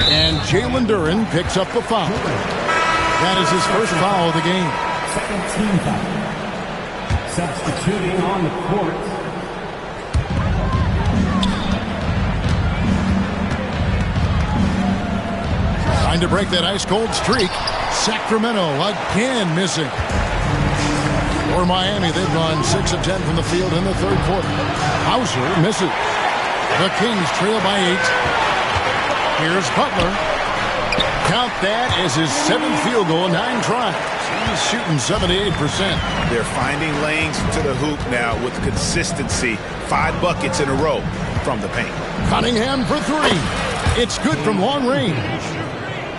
And Jalen Duren picks up the foul. That is his first foul of the game. Second team foul. Substituting on the court. Trying to break that ice-cold streak. Sacramento again missing. For Miami, they've gone 6 of 10 from the field in the third quarter. Hauser misses. The Kings trail by 8. Here's Butler. Count that as his 7th field goal, 9 tries. He's shooting 78%. They're finding lanes to the hoop now with consistency. 5 buckets in a row from the paint. Cunningham for 3. It's good from long range.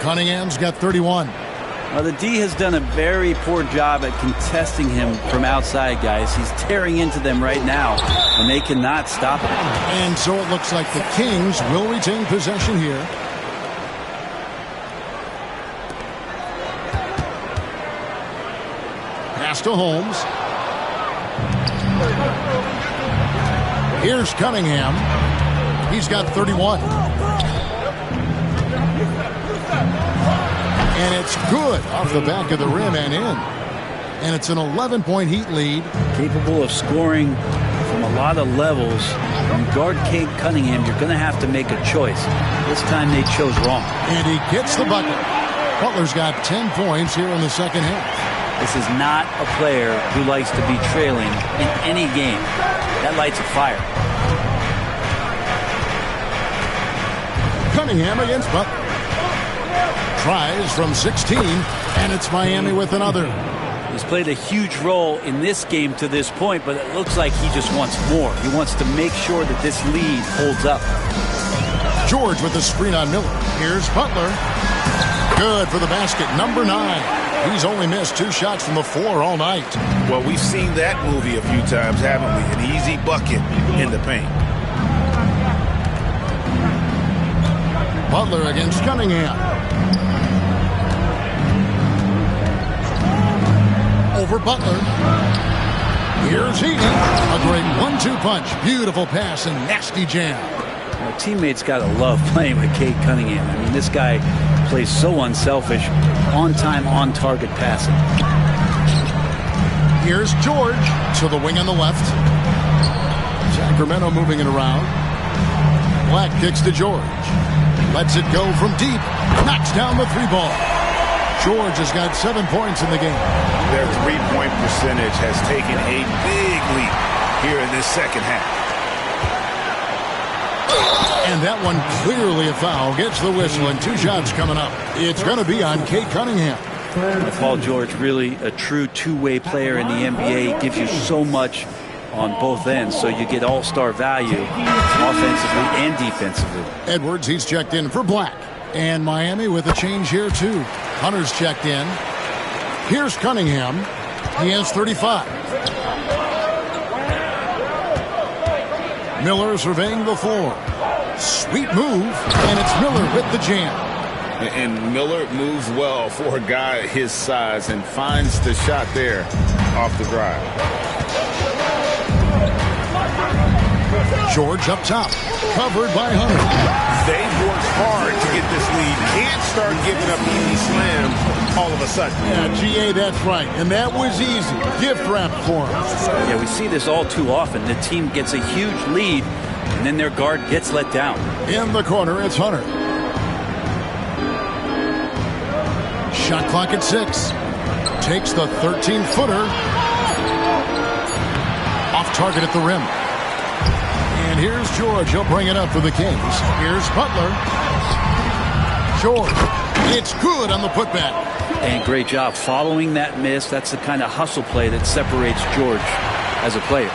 Cunningham's got 31. Well, the D has done a very poor job at contesting him from outside, guys. He's tearing into them right now, and they cannot stop him. And so it looks like the Kings will retain possession here. Pass to Holmes. Here's Cunningham. He's got 31. And it's good off the back of the rim and in. And it's an 11-point Heat lead. Capable of scoring from a lot of levels. When you guard Cade Cunningham, you're going to have to make a choice. This time they chose wrong. And he gets the bucket. Butler's got 10 points here in the second half. This is not a player who likes to be trailing in any game. That lights a fire. Cunningham against Butler. Tries from 16, and it's Miami with another. He's played a huge role in this game to this point, but it looks like he just wants more. He wants to make sure that this lead holds up. George with the screen on Miller. Here's Butler. Good for the basket, number 9. He's only missed 2 shots from the floor all night. Well, we've seen that movie a few times, haven't we? An easy bucket in the paint. Butler against Cunningham. Over Butler. Here's Heaton. A great 1-2 punch. Beautiful pass and nasty jam. Our teammates got to love playing with Cade Cunningham. I mean, this guy plays so unselfish, on-time, on-target passing. Here's George to the wing on the left. Sacramento moving it around. Black kicks to George. Lets it go from deep. Knocks down the three ball. George has got 7 points in the game. Their three-point percentage has taken a big leap here in this second half. And that one clearly a foul. Gets the whistle and 2 shots coming up. It's going to be on Cade Cunningham. Paul George, really a true two-way player in the NBA. Gives you so much on both ends, so you get all-star value offensively and defensively. Edwards, he's checked in for Black. And Miami with a change here, too. Hunter's checked in. Here's Cunningham. He has 35. Miller surveying the floor. Sweet move, and it's Miller with the jam. And Miller moves well for a guy his size and finds the shot there off the drive. George up top, covered by Hunter. They've worked hard to get this lead. Can't start giving up easy slams all of a sudden. Yeah, GA, that's right. And that was easy. Gift wrap for him. Yeah, we see this all too often. The team gets a huge lead, and then their guard gets let down. In the corner, it's Hunter. Shot clock at 6. Takes the 13-footer. Off target at the rim. And here's George. He'll bring it up for the Kings. Here's Butler. George. It's good on the putback. And great job following that miss. That's the kind of hustle play that separates George as a player.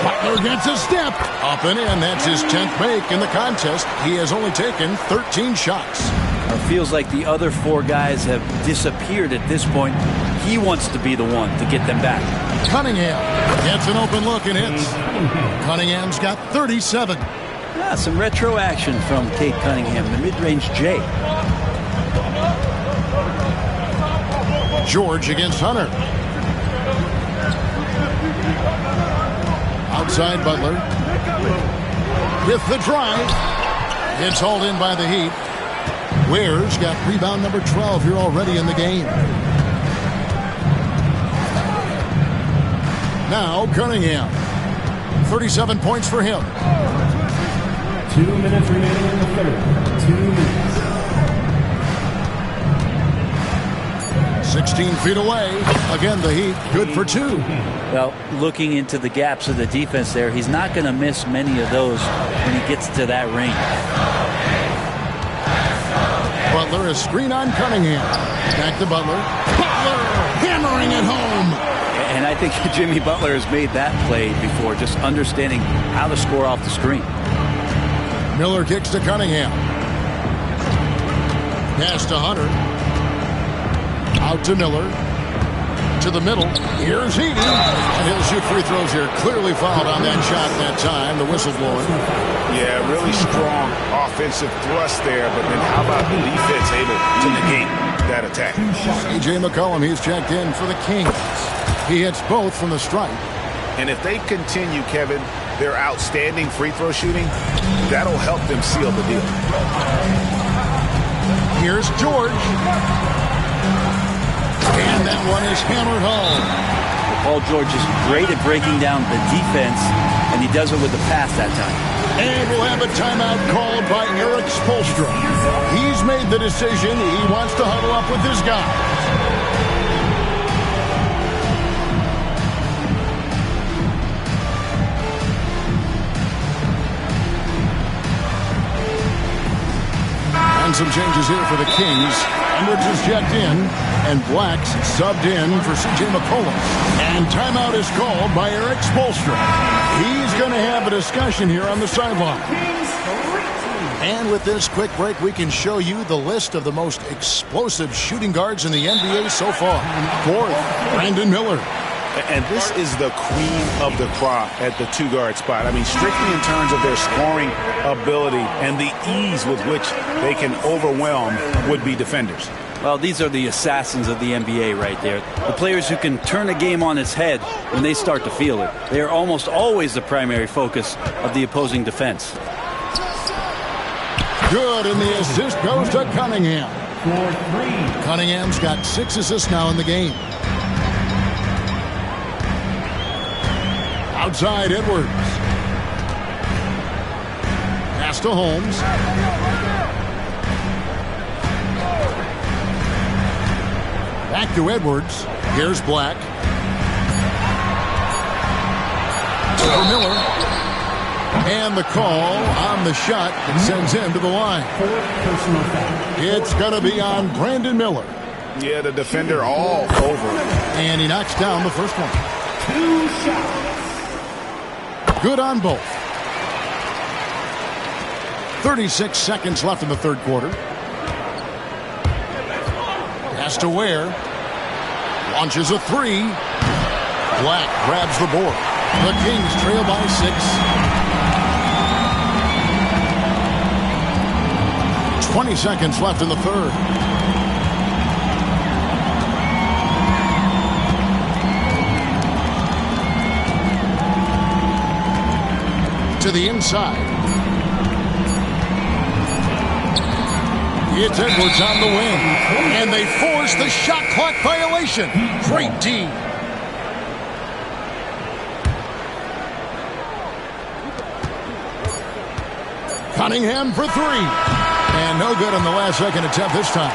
Butler gets a step. Up and in. That's his 10th make in the contest. He has only taken 13 shots. It feels like the other 4 guys have disappeared at this point. He wants to be the one to get them back. Cunningham gets an open look and hits. Cunningham's got 37. Ah, some retro action from Cade Cunningham, the mid-range J. George against Hunter. Outside Butler. With the drive. It's hauled in by the Heat. Ware's got rebound number 12 here already in the game. Now Cunningham. 37 points for him. 2 minutes remaining in the third. 2 minutes. 16 feet away. Again, the Heat good for 2. Well, looking into the gaps of the defense there, he's not going to miss many of those when he gets to that range. Butler is screen on Cunningham. Back to Butler. Butler hammering it home. And I think Jimmy Butler has made that play before, just understanding how to score off the screen. Miller kicks to Cunningham. Pass to Hunter. Out to Miller. To the middle. Here's Heaton. And he'll shoot free throws here. Clearly fouled on that shot that time. The whistle blowing. Yeah, really strong offensive thrust there, but then how about the defense able to negate that attack? C.J. McCollum, he's checked in for the Kings. He hits both from the stripe. And if they continue, Kevin, their outstanding free throw shooting, that'll help them seal the deal. Here's George. And that one is hammered home. Paul George is great at breaking down the defense, and he does it with the pass that time. And we'll have a timeout called by Eric Spoelstra. He's made the decision. He wants to huddle up with his guys. And some changes here for the Kings. Edwards is checked in, and Black's subbed in for C.J. McCollum. And timeout is called by Eric Spoelstra. He's going to have a discussion here on the sideline. And with this quick break, we can show you the list of the most explosive shooting guards in the NBA so far. 4th, Brandon Miller. And this is the cream of the crop at the two-guard spot. I mean, strictly in terms of their scoring ability and the ease with which they can overwhelm would-be defenders. Well, these are the assassins of the NBA right there. The players who can turn a game on its head when they start to feel it. They are almost always the primary focus of the opposing defense. Good, and the assist goes to Cunningham. For 3. Cunningham's got 6 assists now in the game. Outside Edwards. Pass to Holmes. Back to Edwards. Here's Black. For Miller. And the call on the shot that sends him to the line. 4th personal foul. It's going to be on Brandon Miller. Yeah, the defender all over him. And he knocks down the first one. 2 shots. Good on both. 36 seconds left in the third quarter. Pass to Ware. Launches a 3. Black grabs the board. The Kings trail by 6. 20 seconds left in the third. To the inside. It's Edwards on the wing. And they force the shot clock violation. Great D. Cunningham for 3. And no good on the last second attempt this time.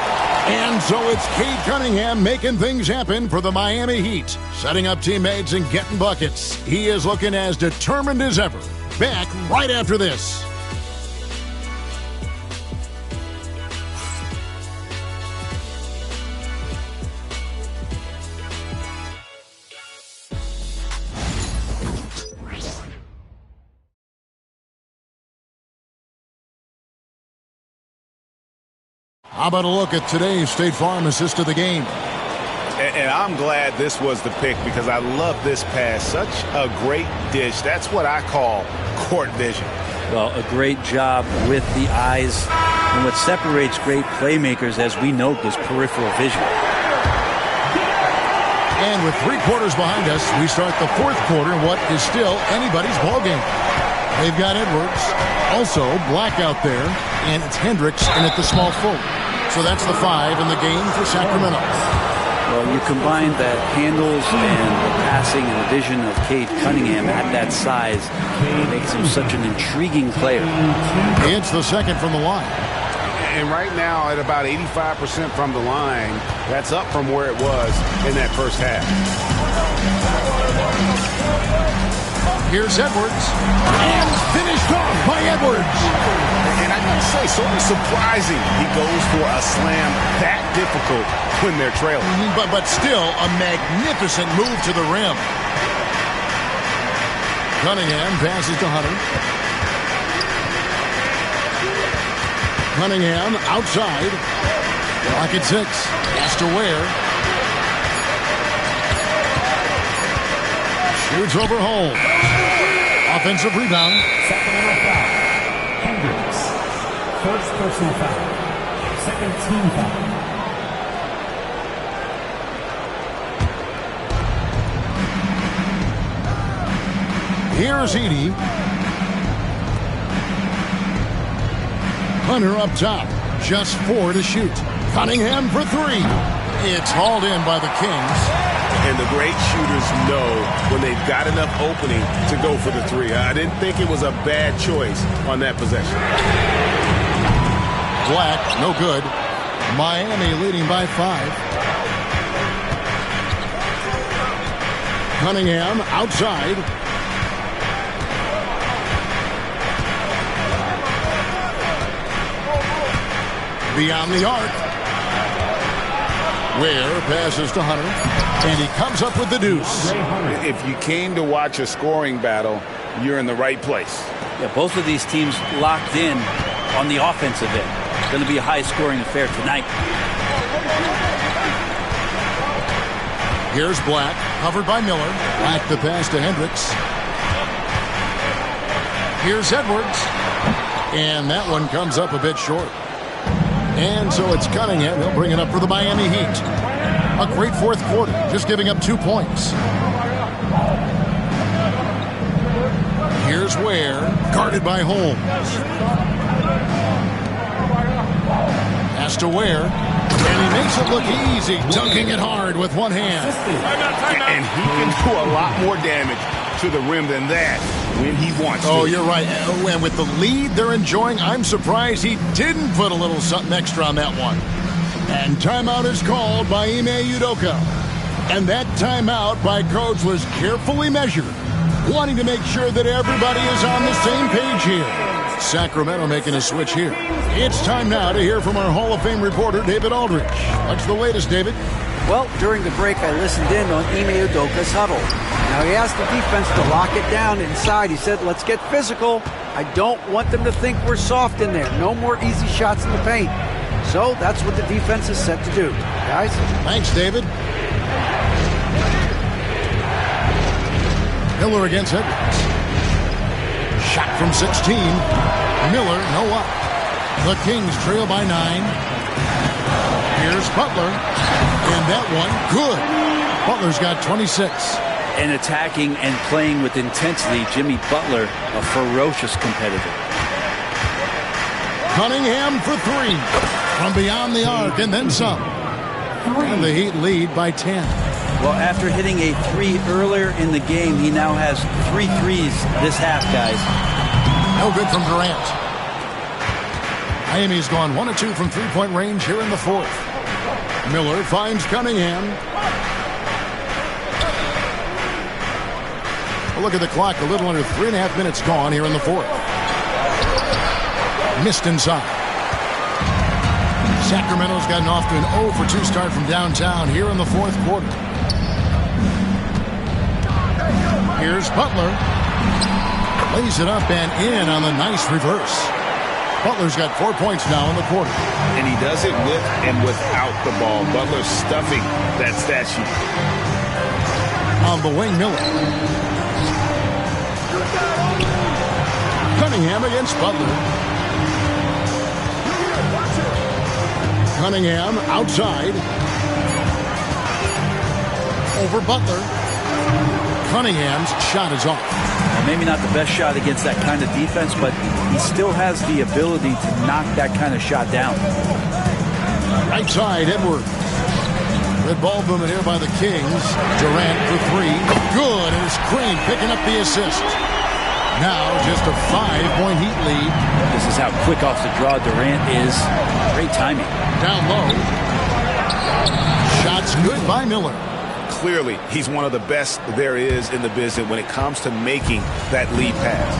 And so it's Cade Cunningham making things happen for the Miami Heat. Setting up teammates and getting buckets. He is looking as determined as ever. Back right after this. How about a look at today's State Farm assist of the game? And I'm glad this was the pick because I love this pass. Such a great dish. That's what I call court vision. Well, a great job with the eyes. And what separates great playmakers, as we note, is peripheral vision. And with 3 quarters behind us, we start the fourth quarter in what is still anybody's ballgame. They've got Edwards, also Black out there, and it's Hendricks in at the small forward. So that's the 5 in the game for Sacramento. Well, you combine the handles and the passing and the vision of Cade Cunningham at that size, it makes him such an intriguing player. It's the second from the line. And right now at about 85% from the line, that's up from where it was in that first half. Here's Edwards. And finished off by Edwards. And I gotta say, sort of surprising he goes for a slam that difficult when they're trailing. But still a magnificent move to the rim. Cunningham passes to Hunter. Cunningham outside. Clock at 6. Pass to Ware. Shoots over Holmes. Offensive rebound. Sacramento foul. Hendricks. First personal foul. Second team foul. Here's Edey. Hunter up top. Just 4 to shoot. Cunningham for 3. It's hauled in by the Kings. And the great shooters know when they've got enough opening to go for the 3. I didn't think it was a bad choice on that possession. Black, no good. Miami leading by 5. Cunningham outside. Beyond the arc. Ware passes to Hunter. And he comes up with the deuce. If you came to watch a scoring battle, you're in the right place. Yeah, both of these teams locked in on the offensive end. It's going to be a high-scoring affair tonight. Here's Black, covered by Miller. Black the pass to Hendricks. Here's Edwards. And that one comes up a bit short. And so it's Cunningham. He'll bring it up for the Miami Heat. A great fourth quarter, just giving up 2 points. Here's Ware, guarded by Holmes. Pass to Ware, and he makes it look easy, dunking it hard with one hand. And he can do a lot more damage to the rim than that when he wants to. Oh, you're right. And with the lead they're enjoying, I'm surprised he didn't put a little something extra on that one. And timeout is called by Ime Udoka. And that timeout by Coach was carefully measured, wanting to make sure that everybody is on the same page here. Sacramento making a switch here. It's time now to hear from our Hall of Fame reporter, David Aldrich. What's the latest, David? Well, during the break, I listened in on Ime Udoka's huddle. Now, he asked the defense to lock it down inside. He said, let's get physical. I don't want them to think we're soft in there. No more easy shots in the paint. So that's what the defense is set to do. Guys? Thanks, David. Miller against Edwards. Shot from 16. Miller, no up. The Kings trail by 9. Here's Butler. And that one, good. Butler's got 26. And attacking and playing with intensity, Jimmy Butler, a ferocious competitor. Cunningham for 3. From beyond the arc and then some. And the Heat lead by 10. Well, after hitting a 3 earlier in the game, he now has 3 threes this half, guys. No good from Durant. Miami's gone 1 of 2 from three-point range here in the fourth. Miller finds Cunningham. Well, look at the clock. A little under 3.5 minutes gone here in the fourth. Missed inside. Sacramento's gotten off to an 0 for 2 start from downtown here in the fourth quarter. Here's Butler. Lays it up and in on the nice reverse. Butler's got 4 points now in the quarter. And he does it with and without the ball. Butler stuffing that stat sheet. On the wing, Miller. Cunningham against Butler. Cunningham outside. Over Butler. Cunningham's shot is off. Well, maybe not the best shot against that kind of defense, but he still has the ability to knock that kind of shot down. Right side, Edwards. Good ball movement here by the Kings. Durant for 3. Good, and it's Green picking up the assist. Now just a 5-point Heat lead. This is how quick off the draw Durant is. Great timing. Down low. Shots good by Miller. Clearly, he's one of the best there is in the business when it comes to making that lead pass.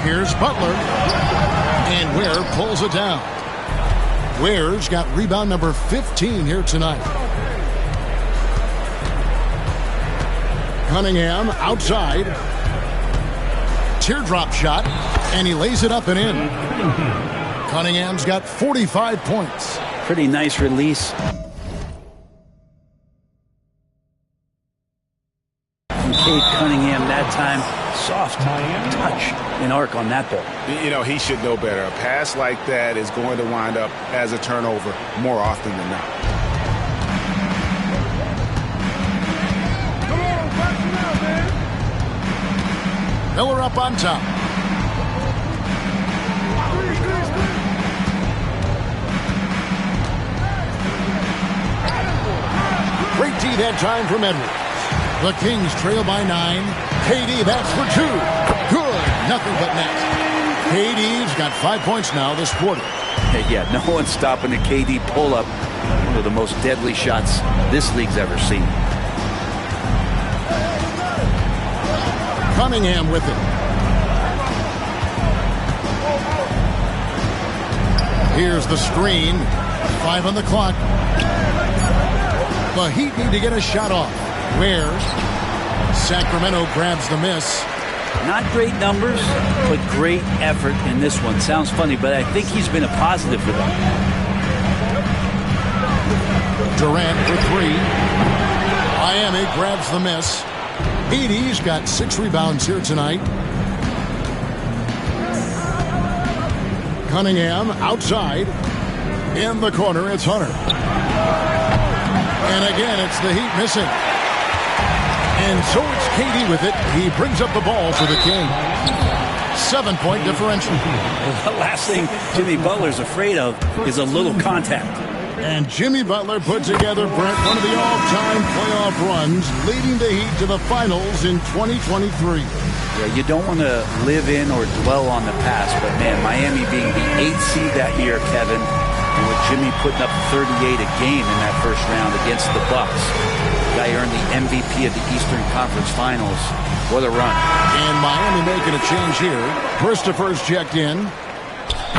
Here's Butler. And Ware pulls it down. Ware's got rebound number 15 here tonight. Cunningham outside. Teardrop shot. And he lays it up and in. Cunningham's got 45 points. Pretty nice release. Cade Cunningham that time. Soft touch in arc on that ball. You know, he should know better. A pass like that is going to wind up as a turnover more often than not. Miller up on top. Great D that time from Edwards. The Kings trail by 9. KD, that's for 2. Good. Nothing but net. KD's got 5 points now this quarter. Hey, yeah, no one's stopping the KD pull-up. One of the most deadly shots this league's ever seen. Cunningham with it. Here's the screen. 5 on the clock. The Heat need to get a shot off. Where Sacramento grabs the miss. Not great numbers, but great effort in this one. Sounds funny, but I think he's been a positive for them. Durant for three. Miami grabs the miss. Edey's got 6 rebounds here tonight. Cunningham outside. In the corner, it's Hunter. And again, it's the Heat missing. And so it's KD with it. He brings up the ball for the King. 7-point differential. The last thing Jimmy Butler's afraid of is a little contact. And Jimmy Butler put together, Brent, one of the all-time playoff runs, leading the Heat to the finals in 2023. Yeah, you don't want to live in or dwell on the past, but man, Miami being the 8th seed that year, Kevin, and with Jimmy putting up 38 a game in that first round against the Bucks. The guy earned the MVP of the Eastern Conference Finals. What a run. And Miami making a change here. Christopher's checked in.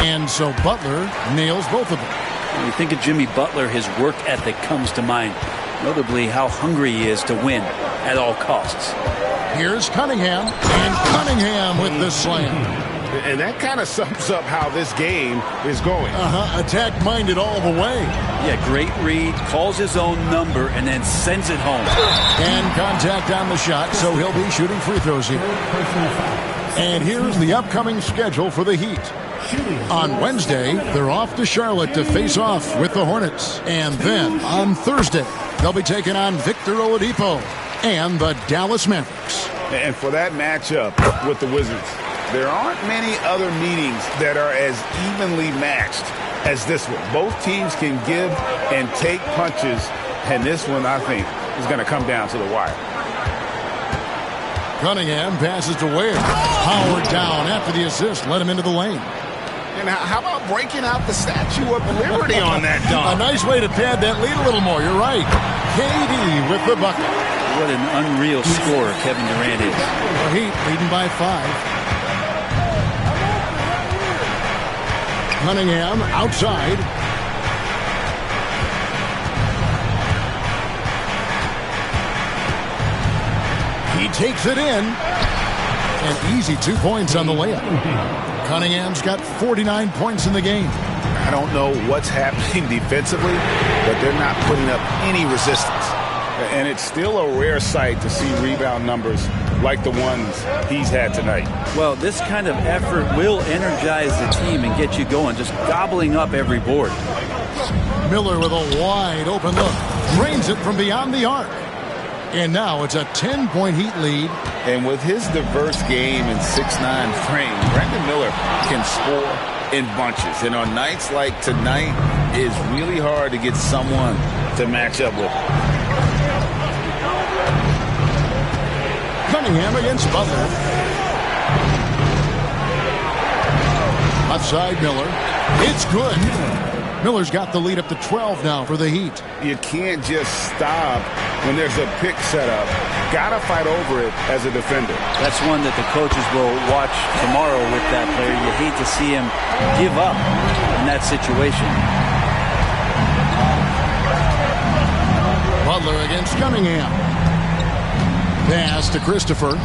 And so Butler nails both of them. When you think of Jimmy Butler, his work ethic comes to mind. Notably how hungry he is to win at all costs. Here's Cunningham. And Cunningham with the slam. And that kind of sums up how this game is going. Attack-minded all the way. Yeah, great read, calls his own number, and then sends it home. And contact on the shot, so he'll be shooting free throws here. And here's the upcoming schedule for the Heat. On Wednesday, they're off to Charlotte to face off with the Hornets. And then on Thursday, they'll be taking on Victor Oladipo and the Dallas Mavericks. And for that matchup with the Wizards, there aren't many other meetings that are as evenly matched as this one. Both teams can give and take punches, and this one, I think, is going to come down to the wire. Cunningham passes to Ware. Howard down after the assist, let him into the lane. And how about breaking out the Statue of Liberty on that dunk? A nice way to pad that lead a little more, you're right. KD with the bucket. What an unreal scorer Kevin Durant is. The Heat leading by 5. Cunningham outside. He takes it in. And easy 2 points on the layup. Cunningham's got 49 points in the game. I don't know what's happening defensively, but they're not putting up any resistance. And it's still a rare sight to see rebound numbers like the ones he's had tonight. Well, this kind of effort will energize the team and get you going, just gobbling up every board. Miller with a wide open look. Drains it from beyond the arc. And now it's a 10-point Heat lead. And with his diverse game and 6'9" frame, Brandon Miller can score in bunches. And on nights like tonight, it's really hard to get someone to match up with him. Cunningham against Butler. Left side, Miller. It's good. Miller's got the lead up to 12 now for the Heat. You can't just stop when there's a pick set up. Gotta fight over it as a defender. That's one that the coaches will watch tomorrow with that player. You hate to see him give up in that situation. Butler against Cunningham. Pass to Christopher.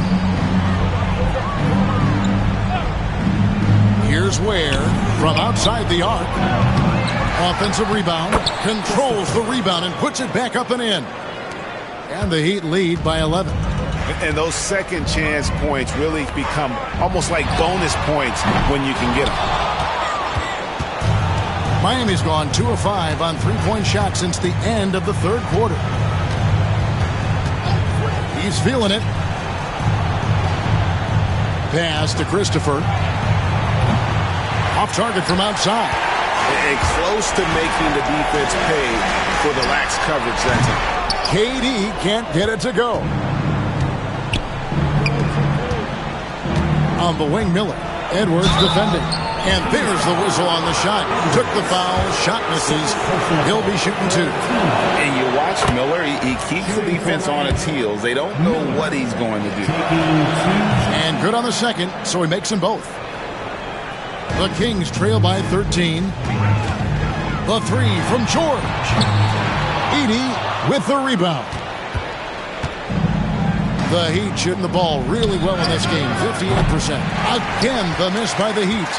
Here's Ware from outside the arc. Offensive rebound. Controls the rebound and puts it back up and in. And the Heat lead by 11. And those second chance points really become almost like bonus points when you can get them. Miami's gone 2 of 5 on three-point shots since the end of the third quarter. He's feeling it. Pass to Christopher. Off target from outside. And close to making the defense pay for the lax coverage that time. KD can't get it to go. On the wing, Miller. Edwards defending. And there's the whistle on the shot. Took the foul. Shot misses. He'll be shooting 2. And you watch Miller. He keeps the defense on its heels. They don't know what he's going to do. And good on the second, so he makes them both. The Kings trail by 13. The three from George. Edey with the rebound. The Heat shooting the ball really well in this game, 58%. Again, the miss by the Heat.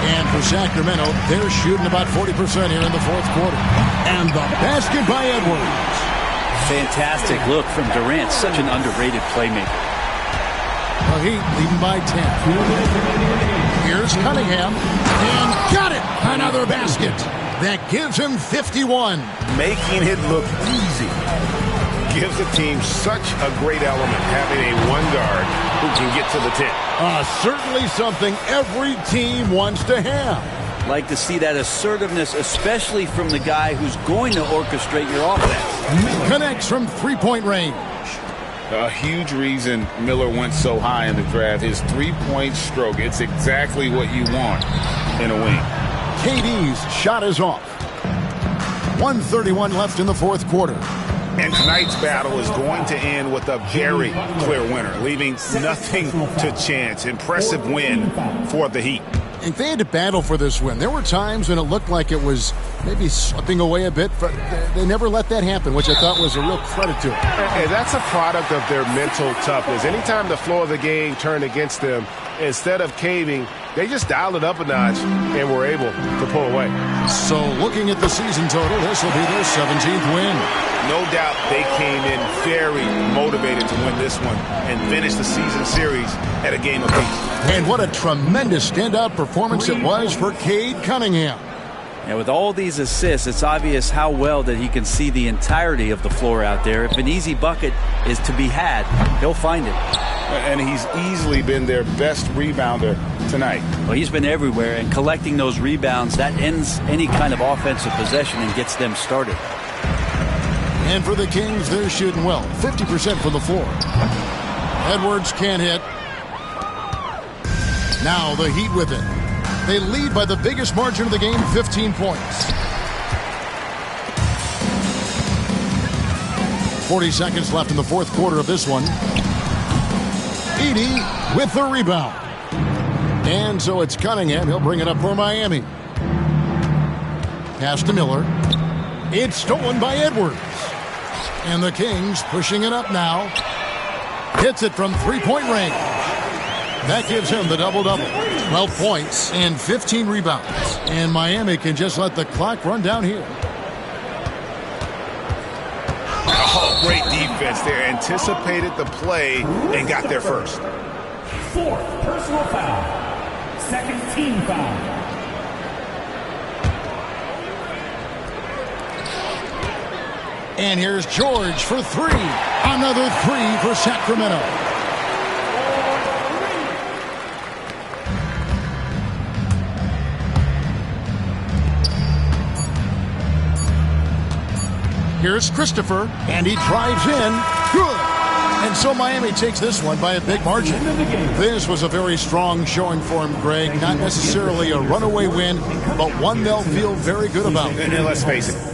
And for Sacramento, they're shooting about 40% here in the fourth quarter. And the basket by Edwards. Fantastic look from Durant. Such an underrated playmaker. The Heat leading by 10. Here's Cunningham. And got it! Another basket. That gives him 51. Making it look easy. Gives the team such a great element having a one guard who can get to the 10. Certainly something every team wants to have. Like to see that assertiveness, especially from the guy who's going to orchestrate your offense. Connects from three-point range. A huge reason Miller went so high in the draft. His three-point stroke. It's exactly what you want in a wing. KD's shot is off. 1:31 left in the fourth quarter. And tonight's battle is going to end with a very clear winner, leaving nothing to chance. Impressive win for the Heat. And they had to battle for this win. There were times when it looked like it was maybe slipping away a bit, but they never let that happen, which I thought was a real credit to them. And that's a product of their mental toughness. Anytime the flow of the game turned against them, instead of caving, they just dialed it up a notch and were able to pull away. So looking at the season total, this will be their 17th win. No doubt they came in very motivated to win this one and finish the season series at a game apiece. And what a tremendous standout performance it was for Cade Cunningham. And with all these assists, it's obvious how well that he can see the entirety of the floor out there. If an easy bucket is to be had, he'll find it. And he's easily been their best rebounder tonight. Well, he's been everywhere, and collecting those rebounds, that ends any kind of offensive possession and gets them started. And for the Kings, they're shooting well. 50% from the floor. Edwards can't hit. Now the Heat with it. They lead by the biggest margin of the game, 15 points. 40 seconds left in the fourth quarter of this one. Edey with the rebound. And so it's Cunningham. He'll bring it up for Miami. Pass to Miller. It's stolen by Edwards. And the Kings pushing it up now. Hits it from three-point range. That gives him the double-double. 12 points and 15 rebounds. And Miami can just let the clock run down here. Oh, great defense there. Anticipated the play and got there first. Fourth personal foul. Second team foul. And here's George for three. Another three for Sacramento. Here's Christopher, and he drives in. Good. And so Miami takes this one by a big margin. This was a very strong showing for him, Greg. Not necessarily a runaway win, but one they'll feel very good about. And let's face it,